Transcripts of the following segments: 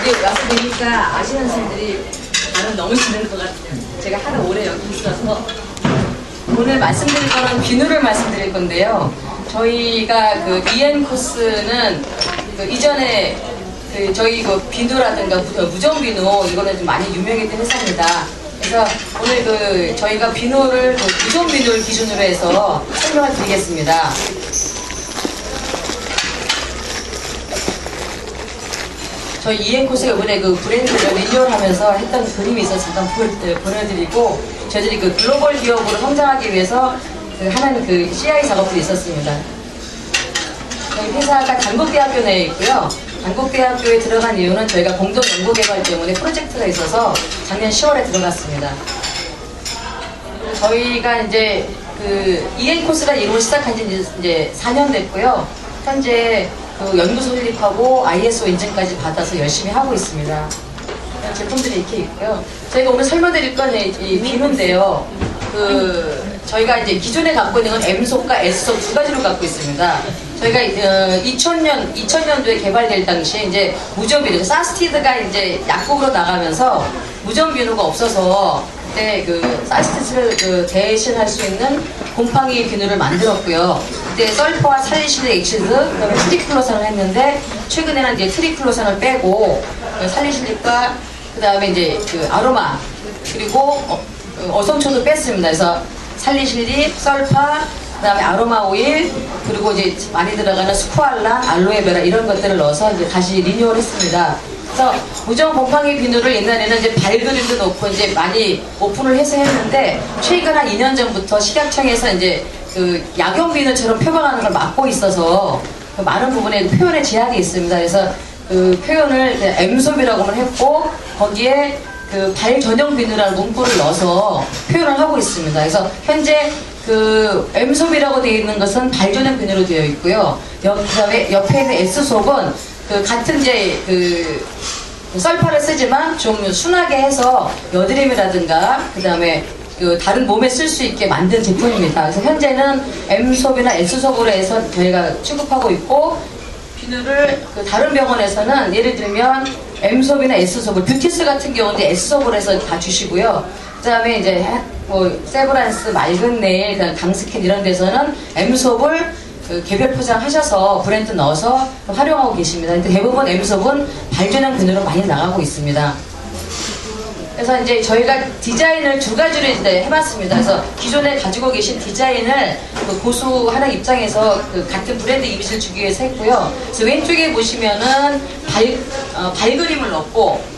여기 와서 보니까 아시는 분들이 나는 너무 싫은 것 같아요. 제가 하도 오래 여기 있어서 오늘 말씀드릴 거는 비누를 말씀드릴 건데요. 저희가 그 EN 코스는 그 이전에 그 저희 그 비누라든가 무정 비누 이거는 좀 많이 유명했던 회사입니다. 그래서 오늘 그 저희가 비누를 그 무정 비누를 기준으로 해서 설명을 드리겠습니다. 저희 EN 코스가 이번에 그 브랜드를 리뉴얼하면서 했던 그림이 있어서 잠깐 보여드리고, 저희들이 그 글로벌 기업으로 성장하기 위해서 그 하는 그 CI 작업도 있었습니다. 저희 회사가 단국대학교 내에 있고요. 단국대학교에 들어간 이유는 저희가 공동 연구개발 때문에 프로젝트가 있어서 작년 10월에 들어갔습니다. 저희가 이제 그 EN 코스가 이름을 시작한 지 이제 4년 됐고요. 현재 그 연구소 설립하고 ISO 인증까지 받아서 열심히 하고 있습니다. 제품들이 이렇게 있고요. 저희가 오늘 설명드릴 건 이 비누인데요. 그 저희가 이제 기존에 갖고 있는 건 M속과 S속 두 가지로 갖고 있습니다. 저희가 2000년도에 개발될 당시에 이제 무정 비누, 사스티드가 이제 약국으로 나가면서 무정 비누가 없어서 그때 그 사스티드를 그 대신할 수 있는 곰팡이 비누를 만들었고요. 그때 설퍼와 살리실릭 엑시드, 그다음에 트리클로산을 했는데 최근에는 이제 트리클로산을 빼고 살리실릭과 그다음에 이제 그 아로마 그리고 어성초도 뺐습니다. 그래서 살리실릭, 설파, 그다음에 아로마 오일, 그리고 이제 많이 들어가는 스쿠알란, 알로에베라 이런 것들을 넣어서 이제 다시 리뉴얼했습니다. 그래서 무정 곰팡이 비누를 옛날에는 이제 발그림도 놓고 이제 많이 오픈을 해서 했는데 최근 한 2년 전부터 식약청에서 이제 그 약용 비누처럼 표방하는 걸 막고 있어서 그 많은 부분에 표현에 제약이 있습니다. 그래서 그 표현을 M소비라고만 했고 거기에 그 발 전용 비누라는 문구를 넣어서 표현을 하고 있습니다. 그래서 현재 그 M소비라고 되어 있는 것은 발 전용 비누로 되어 있고요. 그다음에 옆에 있는 S속은 그 같은 이제 그 설파를 쓰지만 좀 순하게 해서 여드름이라든가 그다음에 그 다른 몸에 쓸 수 있게 만든 제품입니다. 그래서 현재는 M소비나 S속으로 해서 저희가 취급하고 있고, 비누를 그 다른 병원에서는 예를 들면 M소비나 S속을, 뷰티스 같은 경우는 S속으로 해서 다 주시고요. 그 다음에 이제 뭐 세브란스, 맑은 네일, 강스킨 이런 데서는 M속을 그 개별 포장하셔서 브랜드 넣어서 활용하고 계십니다. 근데 대부분 M속은 발전형 비누로 많이 나가고 있습니다. 그래서 이제 저희가 디자인을 두 가지로 이제 해봤습니다. 그래서 기존에 가지고 계신 디자인을 그 고수하는 입장에서 그 같은 브랜드 이미지를 주기 위해서 했고요. 그래서 왼쪽에 보시면은 발그림을 넣고,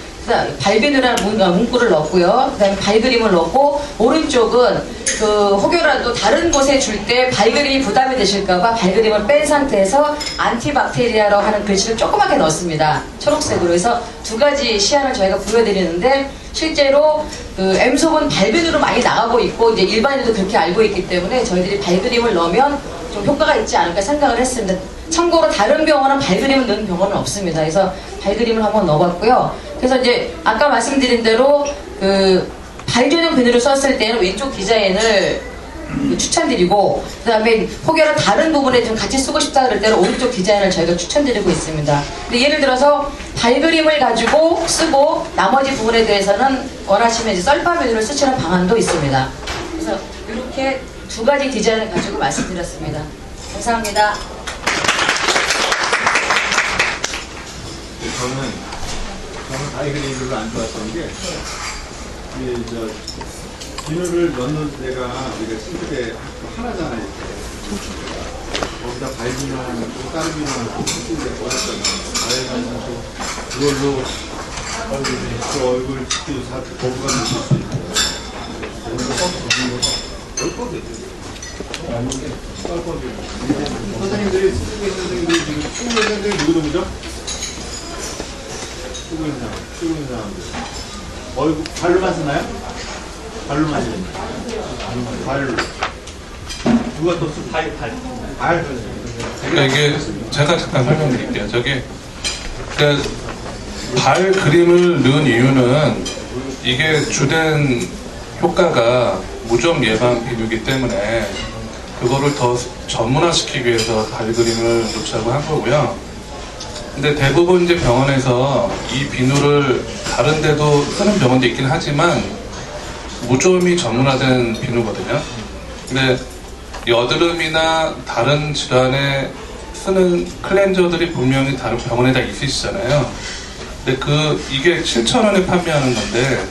발비누라는 문구를 넣었고요. 그 다음에 발그림을 넣고, 오른쪽은 그 혹여라도 다른 곳에 줄 때 발그림이 부담이 되실까봐 발그림을 뺀 상태에서 안티박테리아라고 하는 글씨를 조그맣게 넣었습니다. 초록색으로 해서 두 가지 시안을 저희가 보여드리는데, 실제로 그 M속은 발비누로 많이 나가고 있고 이제 일반인들도 그렇게 알고 있기 때문에 저희들이 발그림을 넣으면 좀 효과가 있지 않을까 생각을 했습니다. 참고로 다른 병원은 발그림을 넣는 병원은 없습니다. 그래서 발그림을 한번 넣어봤고요. 그래서 이제 아까 말씀드린 대로 그 발전용 비누를 썼을 때는 왼쪽 디자인을 추천드리고, 그 다음에 혹여나 다른 부분에 좀 같이 쓰고 싶다 그럴 때는 오른쪽 디자인을 저희가 추천드리고 있습니다. 근데 예를 들어서 발그림을 가지고 쓰고 나머지 부분에 대해서는 원하시면 이제 썰파 비누를 쓰시는 방안도 있습니다. 그래서 이렇게 두 가지 디자인을 가지고 말씀드렸습니다. 감사합니다. 저는 발그림이 별로 안 좋았던 게, 비누를 넣는 데가 우리가 싱크대 하나잖아요. 거기다 발비누 하나 넣고 다른 비누 하나 넣고 싱크대 어렵잖아요. 그래가지고 그걸로 그 얼굴 씻기도 거부감 느낄 수 있고, 선생님들이 쓰고 계신 선생님들이 지금 쓰고 계신 선생님들이 누구죠? 쓰고 있는 사람들. 얼굴 발로만 쓰나요? 발로만 쓰나요? 발로. 누가 또 쓰고? 발. 그러니까 이게 제가 잠깐 설명드릴게요. 그러니까 발 그림을 넣은 이유는 이게 주된 효과가 무좀 예방 비누이기 때문에 그거를 더 전문화시키기 위해서 발 그림을 놓자고 한 거고요. 근데 대부분 이제 병원에서 이 비누를 다른 데도 쓰는 병원도 있긴 하지만 무좀이 전문화된 비누거든요. 근데 여드름이나 다른 질환에 쓰는 클렌저들이 분명히 다른 병원에 다 있으시잖아요. 근데 이게 7,000원에 판매하는 건데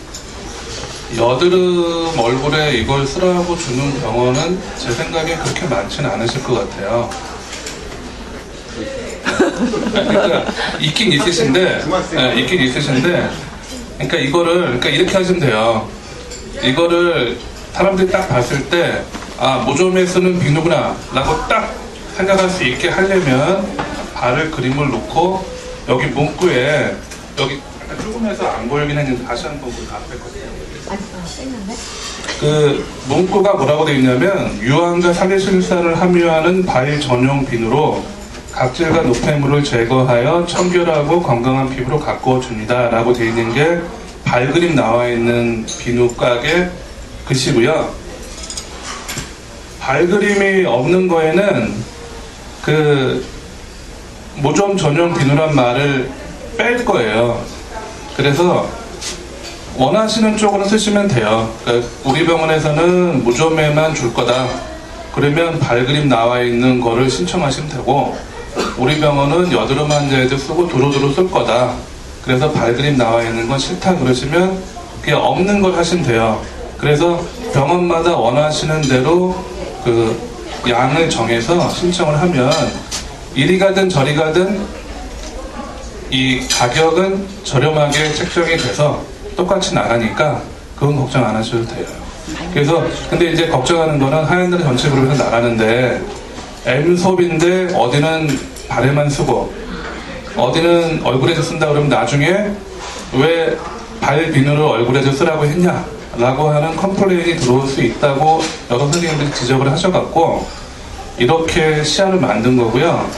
여드름 얼굴에 이걸 쓰라고 주는 병원은 제 생각에 그렇게 많지는 않으실 것 같아요. 그러니까 있긴 있으신데, 그러니까 이렇게 하시면 돼요. 이거를 사람들이 딱 봤을 때, 아, 모점에 쓰는 비누구나 라고 딱 생각할 수 있게 하려면 발을 그림을 놓고 여기 문구에 여기 약간 조금해서 안 보이긴 했는데 다시 한번 그 앞에 거예요. 그 문구가 뭐라고 되어 있냐면 유황과 살리실사를 함유하는 발 전용 비누로 각질과 노폐물을 제거하여 청결하고 건강한 피부로 가꾸어 줍니다 라고 되어 있는 게 발그림 나와 있는 비누 가게 글씨고요. 발그림이 없는 거에는 그 모점 전용 비누란 말을 뺄 거예요. 그래서 원하시는 쪽으로 쓰시면 돼요. 그러니까 우리 병원에서는 무좀에만 줄 거다. 그러면 발그림 나와 있는 거를 신청하시면 되고, 우리 병원은 여드름 환자에도 쓰고 두루두루 쓸 거다. 그래서 발그림 나와 있는 건 싫다 그러시면 그냥 없는 걸 하시면 돼요. 그래서 병원마다 원하시는 대로 그 양을 정해서 신청을 하면 이리 가든 저리 가든 이 가격은 저렴하게 책정이 돼서 똑같이 나가니까 그건 걱정 안 하셔도 돼요. 그래서 근데 이제 걱정하는 거는 하얀들 전체 그룹에서 나가는데 M소비인데 어디는 발에만 쓰고 어디는 얼굴에서 쓴다 그러면 나중에 왜 발 비누를 얼굴에서 쓰라고 했냐 라고 하는 컴플레인이 들어올 수 있다고 여러 선생님들이 지적을 하셔갖고 이렇게 시안을 만든 거고요.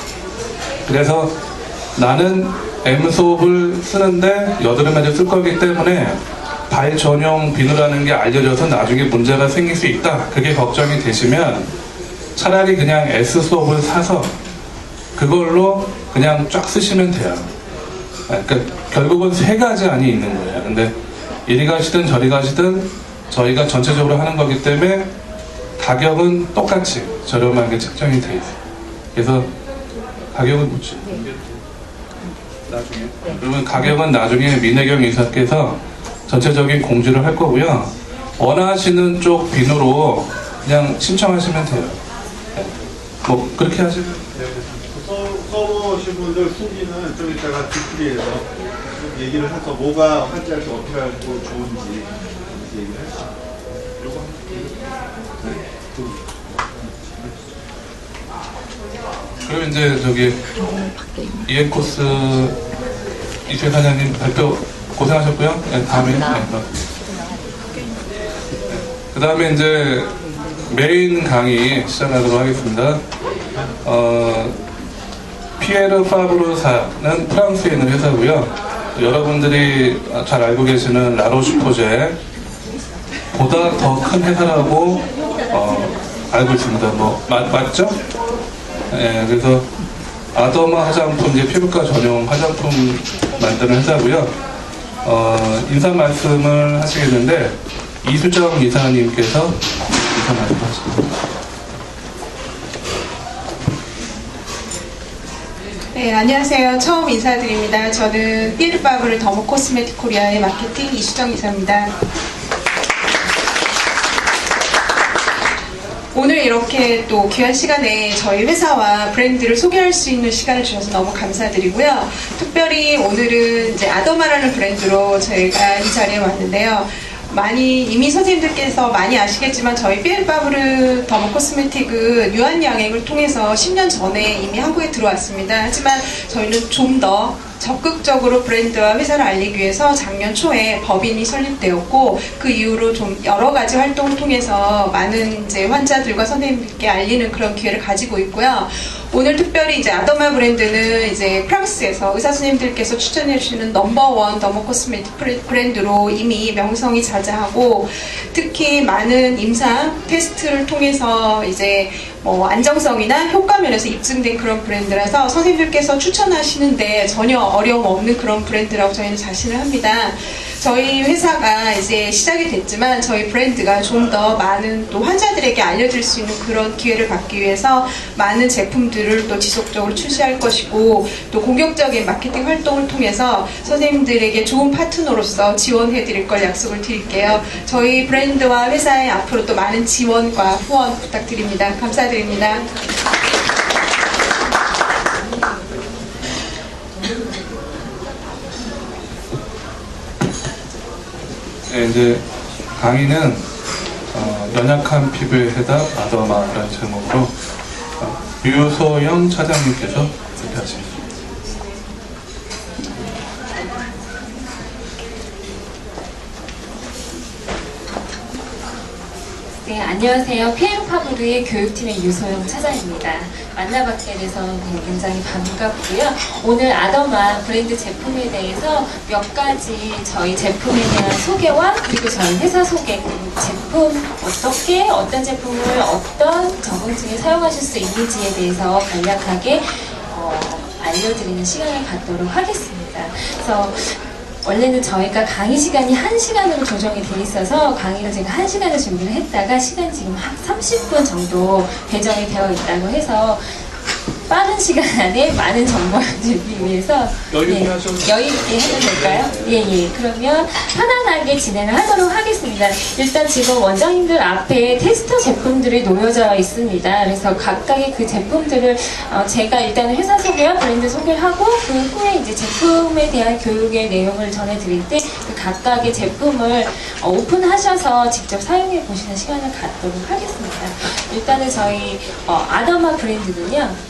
그래서 나는 M소업을 쓰는데 여드름에도 쓸 거기 때문에 발 전용 비누라는 게 알려져서 나중에 문제가 생길 수 있다. 그게 걱정이 되시면 차라리 그냥 S소업을 사서 그걸로 그냥 쫙 쓰시면 돼요. 그러니까 결국은 세 가지 안이 있는 거예요. 근데 이리 가시든 저리 가시든 저희가 전체적으로 하는 거기 때문에 가격은 똑같이 저렴하게 책정이 돼 있어요. 그래서 가격은 뭐지? 나중에. 그러면 가격은 나중에 민혜경 이사께서 전체적인 공지를 할 거고요. 원하시는 쪽 비누로 그냥 신청하시면 돼요. 뭐 그렇게 하시면 돼요. 써보신 분들 후기는 좀 이따가 디프리에서 얘기를 해서 뭐가 환자한테 어떻게 하고 좋은지 얘기를 해서 요거 그리고 이제 저기 이엔코스 이세 사장님 발표 고생하셨고요. 네, 다음에 그 다음에 이제 메인 강의 시작하도록 하겠습니다. 피에르 파브르사는 프랑스에 있는 회사고요. 여러분들이 잘 알고 계시는 라로슈포제 보다 더 큰 회사라고 알고 있습니다. 뭐 맞죠? 네, 그래서 아더마 화장품 이제 피부과 전용 화장품 만드는 회사고요. 인사 말씀을 하시겠는데 이수정 이사님께서 인사 말씀하십니다. 네, 안녕하세요. 처음 인사드립니다. 저는 피에르 파브르 더모 코스메틱 코리아의 마케팅 이수정 이사입니다. 오늘 이렇게 또 귀한 시간에 저희 회사와 브랜드를 소개할 수 있는 시간을 주셔서 너무 감사드리고요. 특별히 오늘은 이제 아더마라는 브랜드로 저희가 이 자리에 왔는데요. 이미 선생님들께서 많이 아시겠지만 저희 피에르 파브르 더모 코스메틱은 유한양행을 통해서 10년 전에 이미 한국에 들어왔습니다. 하지만 저희는 좀 더 적극적으로 브랜드와 회사를 알리기 위해서 작년 초에 법인이 설립되었고 그 이후로 좀 여러 가지 활동을 통해서 많은 이제 환자들과 선생님들께 알리는 그런 기회를 가지고 있고요. 오늘 특별히 이제 아더마 브랜드는 이제 프랑스에서 의사 선생님들께서 추천해 주시는 넘버원 더모 코스메틱 브랜드로 이미 명성이 자자하고 특히 많은 임상 테스트를 통해서 이제 뭐 안정성이나 효과 면에서 입증된 그런 브랜드라서 선생님들께서 추천하시는데 전혀 어려움 없는 그런 브랜드라고 저희는 자신을 합니다. 저희 회사가 이제 시작이 됐지만 저희 브랜드가 좀 더 많은 또 환자들에게 알려질 수 있는 그런 기회를 받기 위해서 많은 제품들을 또 지속적으로 출시할 것이고, 또 공격적인 마케팅 활동을 통해서 선생님들에게 좋은 파트너로서 지원해 드릴 걸 약속을 드릴게요. 저희 브랜드와 회사에 앞으로 또 많은 지원과 후원 부탁드립니다. 감사드립니다. 네, 이제 강의는 연약한 피부의 해답 아더마라는 제목으로 유소영 차장님께서 발표하십니다. 네, 안녕하세요. PM파브르의 교육팀의 유소영 차장입니다. 만나뵙게 돼서 굉장히 반갑고요. 오늘 아더마 브랜드 제품에 대해서 몇 가지 저희 제품에 대한 소개와 그리고 저희 회사 소개, 그리고 제품 어떤 제품을 어떤 적응증에 사용하실 수 있는지에 대해서 간략하게 알려드리는 시간을 갖도록 하겠습니다. 그래서 원래는 저희가 강의 시간이 1시간으로 조정이 돼 있어서 강의를 제가 1시간을 준비를 했다가 시간이 지금 한 30분 정도 배정이 되어 있다고 해서 빠른 시간 안에 많은 정보를 드리기 위해서 여유 있게 해도 될까요? 예. 그러면 편안하게 진행을 하도록 하겠습니다. 일단 지금 원장님들 앞에 테스터 제품들이 놓여져 있습니다. 그래서 각각의 그 제품들을 제가 일단 회사 소개와 브랜드 소개를 하고 그 후에 이제 제품에 대한 교육의 내용을 전해드릴 때 그 각각의 제품을 오픈하셔서 직접 사용해 보시는 시간을 갖도록 하겠습니다. 일단은 저희 아더마 브랜드는요.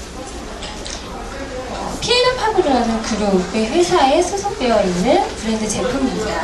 PM파브르라는 그룹의 회사에 소속되어 있는 브랜드 제품입니다.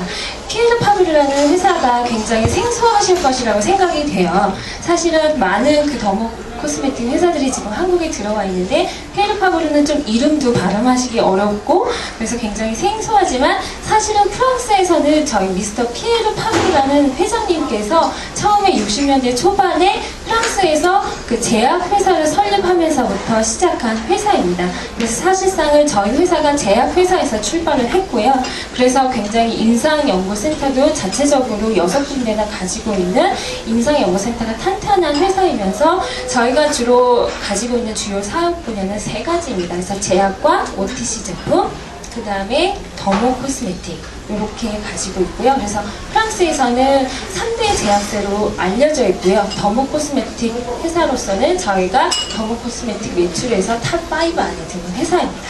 PM파브르라는 회사가 굉장히 생소하실 것이라고 생각이 돼요. 사실은 많은 그 더모 코스메틱 회사들이 지금 한국에 들어와 있는데 PM파브르는 좀 이름도 발음하시기 어렵고 그래서 굉장히 생소하지만 사실은 프랑스에서는 저희 미스터 피에르 파브르라는 회장님께서 처음에 60년대 초반에 프랑스에서 그 제약회사를 설립하면서부터 시작한 회사입니다. 그래서 사실상은 저희 회사가 제약회사에서 출발을 했고요. 그래서 굉장히 인상연구센터도 자체적으로 6군데나 가지고 있는 인상연구센터가 탄탄한 회사이면서 저희가 주로 가지고 있는 주요 사업 분야는 3가지입니다. 그래서 제약과 OTC 제품, 그 다음에 더모 코스메틱 이렇게 가지고 있고요. 그래서 프랑스에서는 3대 제약사로 알려져 있고요. 더모 코스메틱 회사로서는 저희가 더모 코스메틱 매출에서 탑5 안에 드는 회사입니다.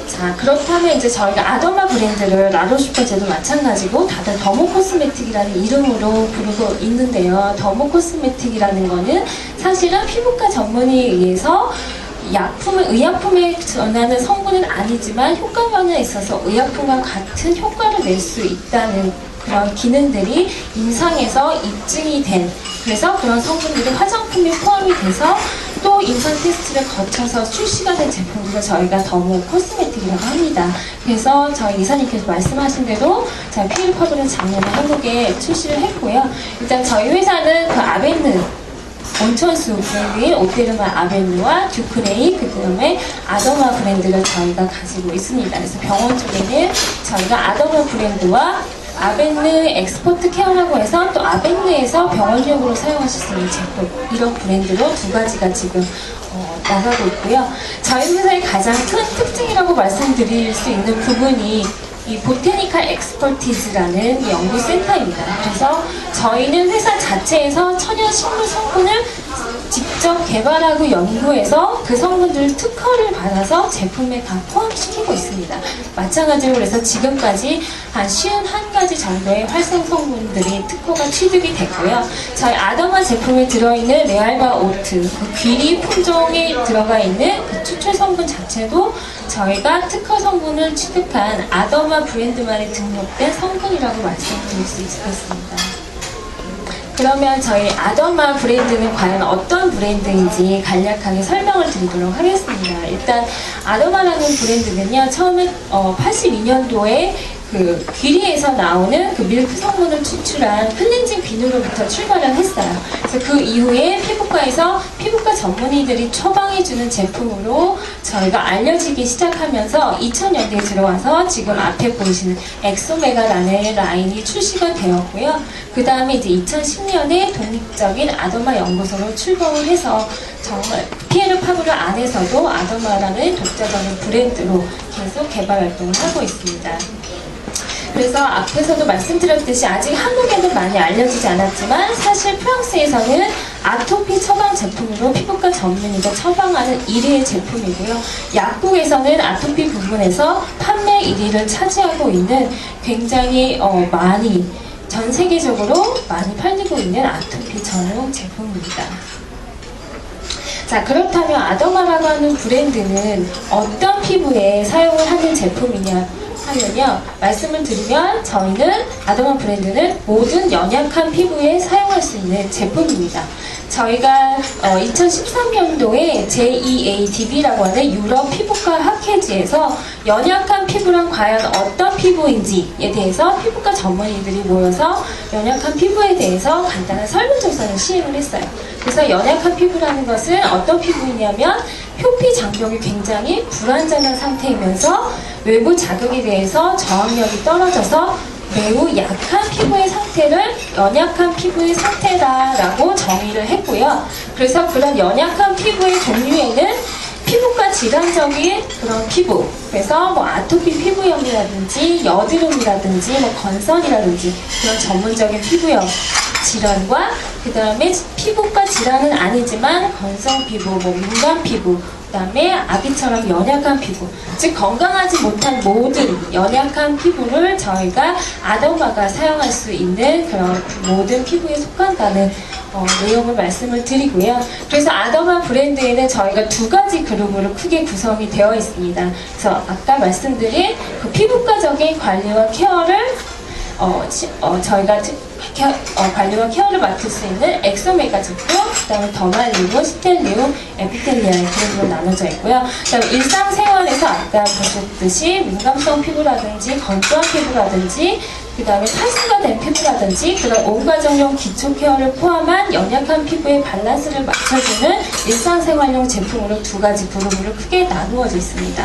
자, 그렇다면 이제 저희가 아더마 브랜드를 라로슈퍼제도 마찬가지고 다들 더모 코스메틱이라는 이름으로 부르고 있는데요. 더모 코스메틱이라는 거는 사실은 피부과 전문의에 의해서 의약품에 전하는 성분은 아니지만 효과 면에 있어서 의약품과 같은 효과를 낼 수 있다는 그런 기능들이 임상에서 입증이 된, 그래서 그런 성분들이 화장품에 포함이 돼서 또 임상 테스트를 거쳐서 출시가 된 제품들을 저희가 더모 코스메틱이라고 합니다. 그래서 저희 이사님께서 말씀하신 대로 저희 PM파브르는 작년에 한국에 출시를 했고요. 일단 저희 회사는 그 아벤느 온천수 브랜드인 오테르마 아벤누와 듀크레이, 그 다음에 아더마 브랜드를 저희가 가지고 있습니다. 그래서 병원 쪽에는 저희가 아더마 브랜드와 아벤느 엑스퍼트 케어라고 해서 또 아벤느에서 병원용으로 사용하실 수 있는 제품, 이런 브랜드로 2가지가 지금 나가고 있고요. 저희 회사의 가장 큰 특징이라고 말씀드릴 수 있는 부분이 이 보테니컬 엑스퍼티즈라는 연구센터입니다. 그래서 저희는 회사 자체에서 천연 식물 성분을 직접 개발하고 연구해서 그 성분들을 특허를 받아서 제품에 다 포함시키고 있습니다. 마찬가지로 그래서 지금까지 한 51가지 정도의 활성 성분들이 특허가 취득이 됐고요. 저희 아더마 제품에 들어있는 레알바 오트, 그 귀리 품종에 들어가 있는 그 추출 성분 자체도 저희가 특허 성분을 취득한 아더마 브랜드만에 등록된 성분이라고 말씀드릴 수 있겠습니다. 그러면 저희 아더마 브랜드는 과연 어떤 브랜드인지 간략하게 설명을 드리도록 하겠습니다. 일단 아더마라는 브랜드는요, 처음에 82년도에 그 귀리에서 나오는 그 밀크 성분을 추출한 클렌징 비누로부터 출발을 했어요. 그래서 그 이후에 피부과에서 피부과 전문의들이 처방해주는 제품으로 저희가 알려지기 시작하면서 2000년대에 들어와서 지금 앞에 보이시는 엑소메가라는 라인이 출시가 되었고요. 그 다음에 이제 2010년에 독립적인 아더마 연구소로 출범을 해서 정말 피에르 파브르 안에서도 아더마라는 독자적인 브랜드로 계속 개발 활동을 하고 있습니다. 그래서 앞에서도 말씀드렸듯이 아직 한국에는 많이 알려지지 않았지만 사실 프랑스에서는 아토피 처방 제품으로 피부과 전문의가 처방하는 1위의 제품이고요. 약국에서는 아토피 부분에서 판매 1위를 차지하고 있는 굉장히 많이 전 세계적으로 많이 팔리고 있는 아토피 전용 제품입니다. 자, 그렇다면 아더마라고 하는 브랜드는 어떤 피부에 사용을 하는 제품이냐 하면요, 말씀을 드리면 저희는 아더마 브랜드는 모든 연약한 피부에 사용할 수 있는 제품입니다. 저희가 2013년도에 JEADB라고 하는 유럽 피부과 학회지에서 연약한 피부란 과연 어떤 피부인지에 대해서 피부과 전문의들이 모여서 연약한 피부에 대해서 간단한 설문조사를 시행을 했어요. 그래서 연약한 피부라는 것은 어떤 피부이냐면 표피 장벽이 굉장히 불완전한 상태이면서 외부 자극에 대해서 저항력이 떨어져서 매우 약한 피부의 상태를 연약한 피부의 상태다라고 정의를 했고요. 그래서 그런 연약한 피부의 종류에는 피부과 질환적인 그런 피부, 그래서 뭐 아토피 피부염이라든지 여드름이라든지 뭐 건선이라든지 그런 전문적인 피부염 질환과 그 다음에 피부과 질환은 아니지만 건성 피부, 뭐 민감 피부, 그 다음에 아기처럼 연약한 피부, 즉 건강하지 못한 모든 연약한 피부를 저희가 아더마가 사용할 수 있는 그런 모든 피부에 속한다는 내용을 말씀을 드리고요. 그래서 아더마 브랜드에는 저희가 두 가지 그룹으로 크게 구성이 되어 있습니다. 그래서 아까 말씀드린 그 피부과적인 관리와 케어를 저희가 관리와 케어를 맡을 수 있는 엑소메가 제품, 그 다음에 더말리움, 스텔리움, 에피텔리아 그런 나눠져 있고요. 그 다음에 일상생활에서 아까 보셨듯이 민감성 피부라든지 건조한 피부라든지 그 다음에 탈수가 된 피부라든지 그런 온가정용 기초 케어를 포함한 연약한 피부의 밸런스를 맞춰주는 일상생활용 제품으로 두 가지 그룹으로 크게 나누어져 있습니다.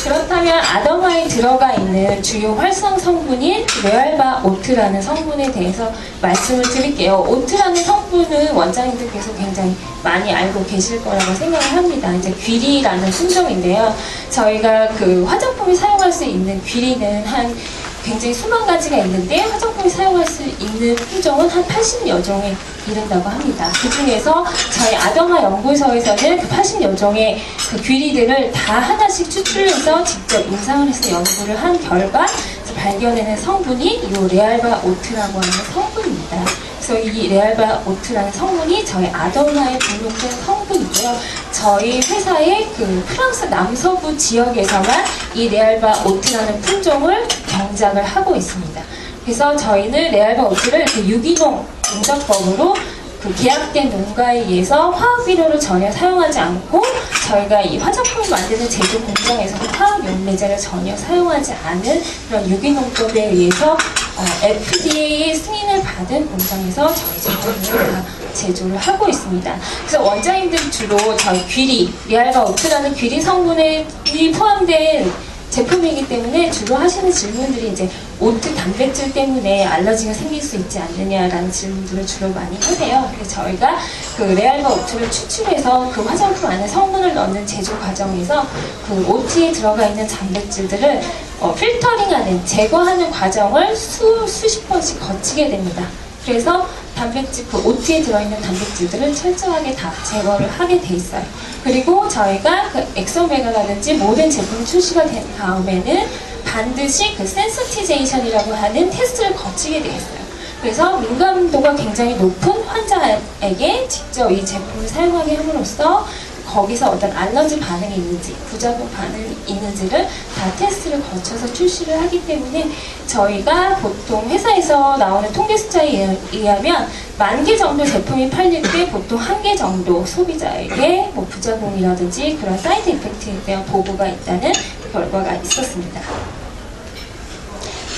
그렇다면 아더마에 들어가 있는 주요 활성 성분인 레알바 오트라는 성분에 대해서 말씀을 드릴게요. 오트라는 성분은 원장님들께서 굉장히 많이 알고 계실 거라고 생각을 합니다. 이제 귀리라는 품종인데요. 저희가 그 화장품이 사용할 수 있는 귀리는 한 굉장히 수만 가지가 있는데 화장품이 사용할 수 있는 품종은 한 80여 종에 이른다고 합니다. 그 중에서 저희 아더마 연구소에서는 그 80여 종의 그 귀리들을 다 하나씩 추출해서 직접 임상을 해서 연구를 한 결과 발견해낸 성분이 이 레알바 오트라고 하는 성분입니다. 그래서 이 레알바 오트라는 성분이 저희 아더마에 등록된 성분이고요. 저희 회사의 그 프랑스 남서부 지역에서만 이 레알바 오트라는 품종을 경작을 하고 있습니다. 그래서 저희는 레알바 오트를 그 유기농 농작법으로 그 계약된 농가에 의해서 화학비료를 전혀 사용하지 않고 저희가 이 화장품을 만드는 제조 공장에서도 화학용매제를 전혀 사용하지 않은 그런 유기농법에 의해서 FDA 승인을 받은 공장에서 저희 제품을 다 제조를 하고 있습니다. 그래서 원장님들이 주로 저희 귀리, 레알바 오트라는 귀리 성분이 포함된 제품이기 때문에 주로 하시는 질문들이 이제 오트 단백질 때문에 알러지가 생길 수 있지 않느냐라는 질문들을 주로 많이 하세요. 그래서 저희가 그 레알바 오트를 추출해서 그 화장품 안에 성분을 넣는 제조 과정에서 그 오트에 들어가 있는 단백질들을 필터링하는, 제거하는 과정을 수십 번씩 거치게 됩니다. 그래서 단백질, 그 오트에 들어있는 단백질들을 철저하게 다 제거를 하게 돼 있어요. 그리고 저희가 그 엑소메가라든지 모든 제품 출시가 된 다음에는 반드시 그 센서티제이션이라고 하는 테스트를 거치게 돼 있어요. 그래서 민감도가 굉장히 높은 환자에게 직접 이 제품을 사용하게 함으로써 거기서 어떤 알러지 반응이 있는지, 부작용 반응이 있는지를 다 테스트를 거쳐서 출시를 하기 때문에 저희가 보통 회사에서 나오는 통계 숫자에 의하면 10,000개 정도 제품이 팔릴 때 보통 1개 정도 소비자에게 뭐 부작용이라든지 그런 사이드 이펙트에 대한 보고가 있다는 결과가 있었습니다.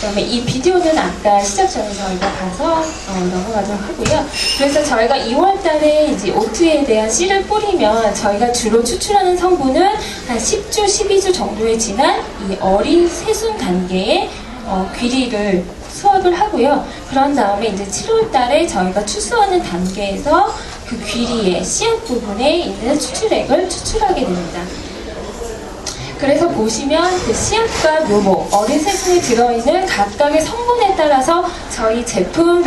그다음에 이 비디오는 아까 시작 전에 저희가 봐서 넘어가도록 하고요. 그래서 저희가 2월달에 이제 O2에 대한 씨를 뿌리면 저희가 주로 추출하는 성분은 한 10주, 12주 정도에 지난 이 어린 새순 단계의 귀리를 수확을 하고요. 그런 다음에 이제 7월달에 저희가 추수하는 단계에서 그 귀리의 씨앗 부분에 있는 추출액을 추출하게 됩니다. 그래서 보시면 그 씨앗과 묘목, 어린 새순에 들어있는 각각의 성분에 따라서 저희 제품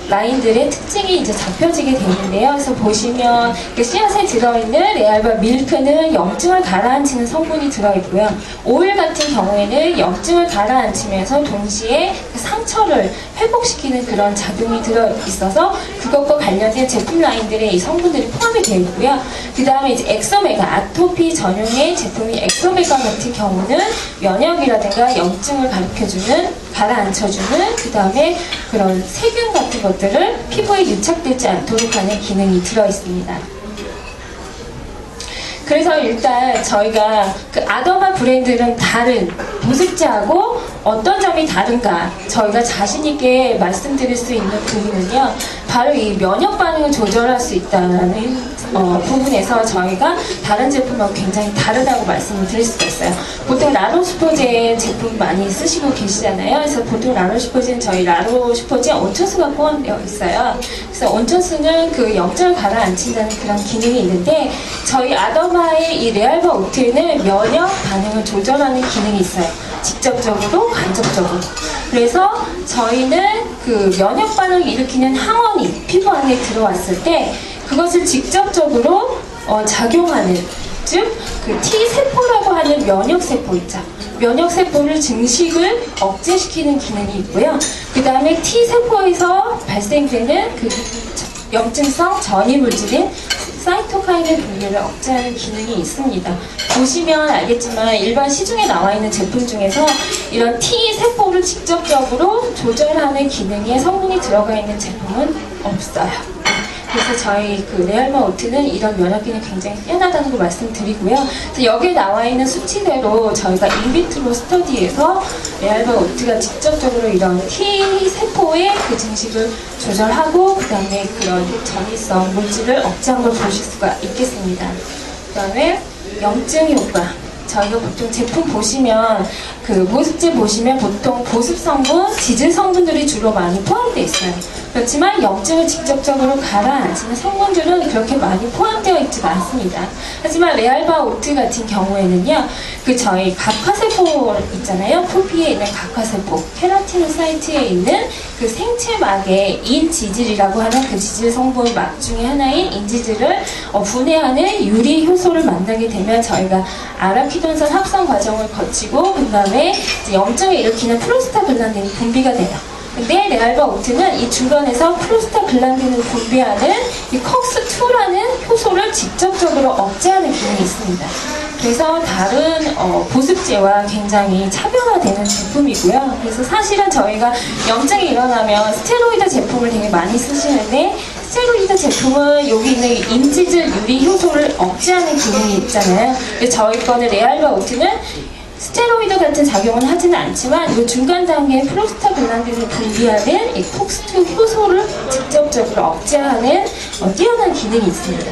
라인들의 특징이 이제 잡혀지게 되는데요. 그래서 보시면 그 씨앗에 들어있는 레알바 밀크는 염증을 가라앉히는 성분이 들어있고요. 오일 같은 경우에는 염증을 가라앉히면서 동시에 그 상처를 회복시키는 그런 작용이 들어있어서 그것과 관련된 제품 라인들에 이 성분들이 포함이 되어 있고요. 그 다음에 이제 엑소메가, 아토피 전용의 제품이 엑소메가 같은 경우는 면역이라든가 염증을 가라앉혀주는 그 다음에 그런 세균 같은 것들을 피부에 유착되지 않도록 하는 기능이 들어있습니다. 그래서 일단 저희가 그 아더마 브랜드는 다른 보습제하고 어떤 점이 다른가 저희가 자신있게 말씀드릴 수 있는 부분은요, 바로 이 면역 반응을 조절할 수 있다는 부분에서 저희가 다른 제품하고 굉장히 다르다고 말씀을 드릴 수가 있어요. 보통 라로슈퍼제 제품 많이 쓰시고 계시잖아요. 그래서 보통 라로슈퍼제는 저희 라로슈퍼제 온천수가 포함되어 있어요. 그래서 온천수는 그 염증을 가라앉힌다는 그런 기능이 있는데 저희 아더마의 이 레알바 오트에는 면역 반응을 조절하는 기능이 있어요. 직접적으로, 간접적으로. 그래서 저희는 그 면역 반응을 일으키는 항원이 피부 안에 들어왔을 때 그것을 직접적으로 작용하는, 즉 그 T세포라고 하는 면역세포 있죠. 면역세포를 증식을 억제시키는 기능이 있고요. 그 다음에 T세포에서 발생되는 그 염증성 전이물질인 사이토카인의 분비를 억제하는 기능이 있습니다. 보시면 알겠지만 일반 시중에 나와 있는 제품 중에서 이런 T세포를 직접적으로 조절하는 기능의 성분이 들어가 있는 제품은 없어요. 그래서 저희 그 레알마 오트는 이런 면역 기능이 굉장히 뛰어나다는 걸 말씀드리고요. 그래서 여기에 나와 있는 수치대로 저희가 인비트로 스터디에서 레알마 오트가 직접적으로 이런 T세포의 그 증식을 조절하고 그 다음에 그런 전이성 물질을 억제한 걸 보실 수가 있겠습니다. 그 다음에 염증 효과. 저희가 보통 제품 보시면 그 보습제 보시면 보통 보습 성분, 지질 성분들이 주로 많이 포함되어 있어요. 그렇지만 염증을 직접적으로 가라앉히는 성분들은 그렇게 많이 포함되어 있지 않습니다. 하지만 레알바 오트 같은 경우에는요, 그 저희 각화세포 있잖아요. 표피에 있는 각화세포, 케라티노사이트에 있는 그 생체막의 인지질이라고 하는 그 지질 성분 막 중에 하나인 인지질을 분해하는 유리 효소를 만나게 되면 저희가 아라키돈산 합성 과정을 거치고 그 다음에 염증을 일으키는 프로스타글란딘이 분비가 돼요. 근데 레알바 오트는 이 중간에서 프로스타글란딘을 분비하는 이 컥스2라는 효소를 직접적으로 억제하는 기능이 있습니다. 그래서 다른 보습제와 굉장히 차별화되는 제품이고요. 그래서 사실은 저희가 염증이 일어나면 스테로이드 제품을 되게 많이 쓰시는데 스테로이드 제품은 여기 있는 인지질 유리 효소를 억제하는 기능이 있잖아요. 근데 저희 거는 레알바 오트는 스테로이드 같은 작용은 하지는 않지만 이 중간 단계의 프로스타글란딘을 분비하는 이 콕스2 효소를 직접적으로 억제하는 뛰어난 기능이 있습니다.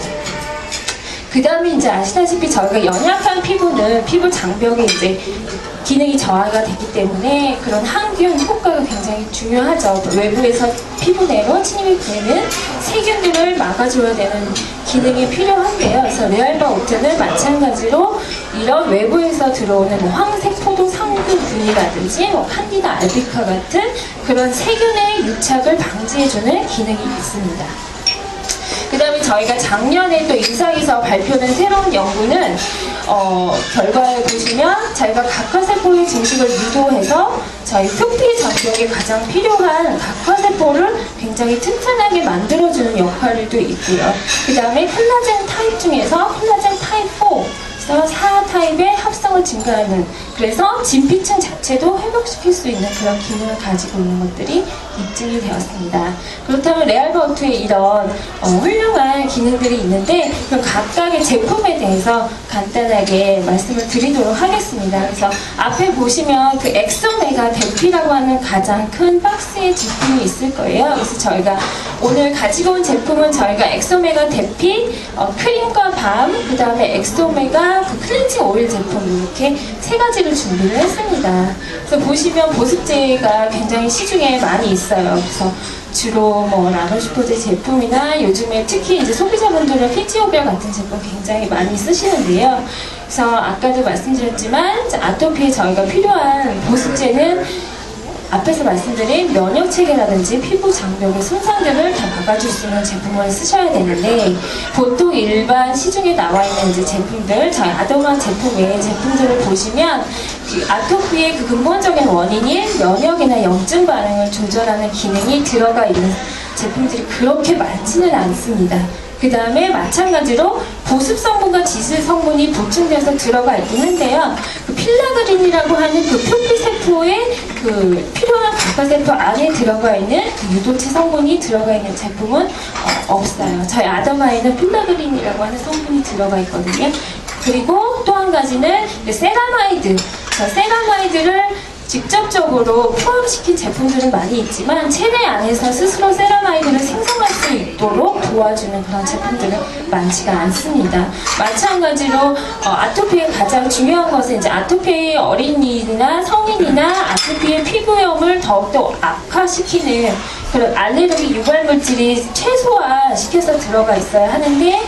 그 다음에 이제 아시다시피 저희가 연약한 피부는 피부 장벽에 이제 기능이 저하가 되기 때문에 그런 항균 효과가 굉장히 중요하죠. 외부에서 피부 내로 침입이 되는 세균들을 막아줘야 되는 기능이 필요한데요. 그래서 레알바 오트는 마찬가지로 이런 외부에서 들어오는 뭐 황색포도 상균균이라든지 뭐 칸디다 알비카 같은 그런 세균의 유착을 방지해주는 기능이 있습니다. 그 다음에 저희가 작년에 또 인사에서 발표된 새로운 연구는 결과를 보시면 저희가 각화세포의 증식을 유도해서 저희 표피 장벽에 가장 필요한 각화세포를 굉장히 튼튼하게 만들어주는 역할도 있고요. 그 다음에 콜라겐 타입 중에서 콜라겐 타입 4 그래서 4타입의 합성을 증가하는, 그래서 진피층 자체도 회복시킬 수 있는 그런 기능을 가지고 있는 것들이 입증이 되었습니다. 그렇다면 레알바오트의 이런 훌륭한 기능들이 있는데 그 각각의 제품에 대해서 간단하게 말씀을 드리도록 하겠습니다. 그래서 앞에 보시면 그 엑소메가 대피라고 하는 가장 큰 박스의 제품이 있을 거예요. 그래서 저희가 오늘 가지고 온 제품은 저희가 엑소메가 대피, 크림과 밤, 그 다음에 엑소메가 그 클렌징 오일 제품 이렇게 세 가지를 준비를 했습니다. 그래서 보시면 보습제가 굉장히 시중에 많이 있어요. 그래서 주로 뭐 라노슈퍼제 제품이나 요즘에 특히 이제 소비자분들은 피지오겔 같은 제품 굉장히 많이 쓰시는데요. 그래서 아까도 말씀드렸지만 아토피에 저희가 필요한 보습제는 앞에서 말씀드린 면역 체계라든지 피부 장벽의 손상들을 다 막아줄 수 있는 제품을 쓰셔야 되는데 보통 일반 시중에 나와 있는 이제 제품들, 저희 아더만 제품 외의 제품들을 보시면 그 아토피의 그 근본적인 원인인 면역이나 염증 반응을 조절하는 기능이 들어가 있는 제품들이 그렇게 많지는 않습니다. 그 다음에 마찬가지로 보습 성분과 지질 성분이 보충돼서 들어가 있긴 한데요. 그 필라그린이라고 하는 그 표피세포의 그 필요한 각과세포 안에 들어가 있는 그 유도체 성분이 들어가 있는 제품은 없어요. 저희 아더마에는 필라그린이라고 하는 성분이 들어가 있거든요. 그리고 또 한 가지는 세라마이드. 세라마이드를 직접적으로 포함시킨 제품들은 많이 있지만 체내 안에서 스스로 세라마이드를 생성할 수 있도록 도와주는 그런 제품들은 많지가 않습니다. 마찬가지로 아토피의 가장 중요한 것은 이제 아토피의 어린이나 성인이나 아토피의 피부염을 더욱더 악화시키는 그런 알레르기 유발 물질이 최소화시켜서 들어가 있어야 하는데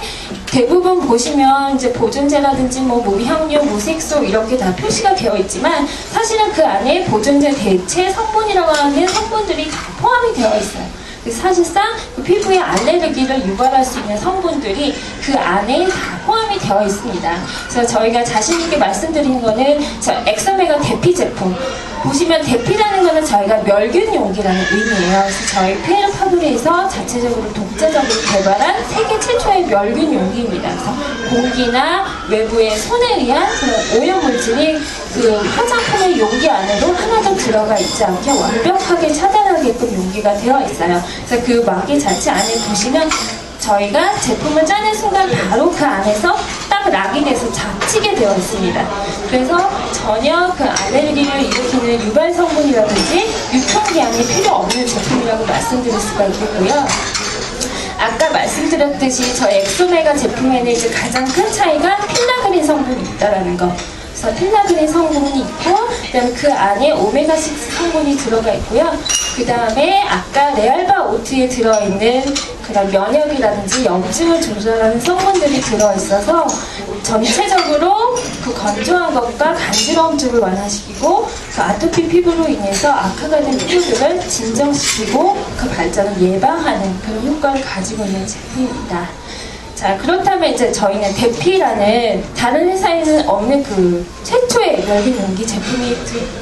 대부분 보시면 이제 보존제라든지 뭐 무향료, 무색소 이렇게 다 표시가 되어 있지만 사실은 그 안에 보존제 대체 성분이라고 하는 성분들이 다 포함이 되어 있어요. 사실상 그 피부에 알레르기를 유발할 수 있는 성분들이 그 안에 다 포함이 되어 있습니다. 그래서 저희가 자신있게 말씀드리는 거는 저 엑소메가 대피 제품 보시면 대피라는 거는 저희가 멸균 용기라는 의미예요. 그래서 저희 페르 파브리에서 자체적으로 독자적으로 개발한 세계 최초의 멸균 용기입니다. 그래서 공기나 외부의 손에 의한 그런 오염물질이 그 화장품의 용기 안에도 하나도 들어가 있지 않게 완벽하게 차단하게끔 용기가 되어 있어요. 그래서 그 마개 자체 안에 보시면 저희가 제품을 짜는 순간 바로 그 안에서 딱 락이 돼서 잡히게 되어 있습니다. 그래서 전혀 그 알레르기를 일으키는 유발 성분이라든지 유통기한이 필요 없는 제품이라고 말씀드릴 수가 있겠고요. 아까 말씀드렸듯이 저희 엑소메가 제품에는 이제 가장 큰 차이가 필라그린 성분이 있다라는 거. 그래서 필라그린 성분이 있고, 그다음에 그 안에 오메가6 성분이 들어가 있고요. 그 다음에 아까 레알바 오트에 들어있는 그런 면역이라든지 염증을 조절하는 성분들이 들어있어서 전체적으로 그 건조한 것과 간지러움 쪽을 완화시키고 그 아토피 피부로 인해서 악화가 된 피부들을 진정시키고 그 발전을 예방하는 그런 효과를 가지고 있는 제품입니다. 자, 그렇다면 이제 저희는 대피라는 다른 회사에는 없는 그 최초의 멸균 용기 제품이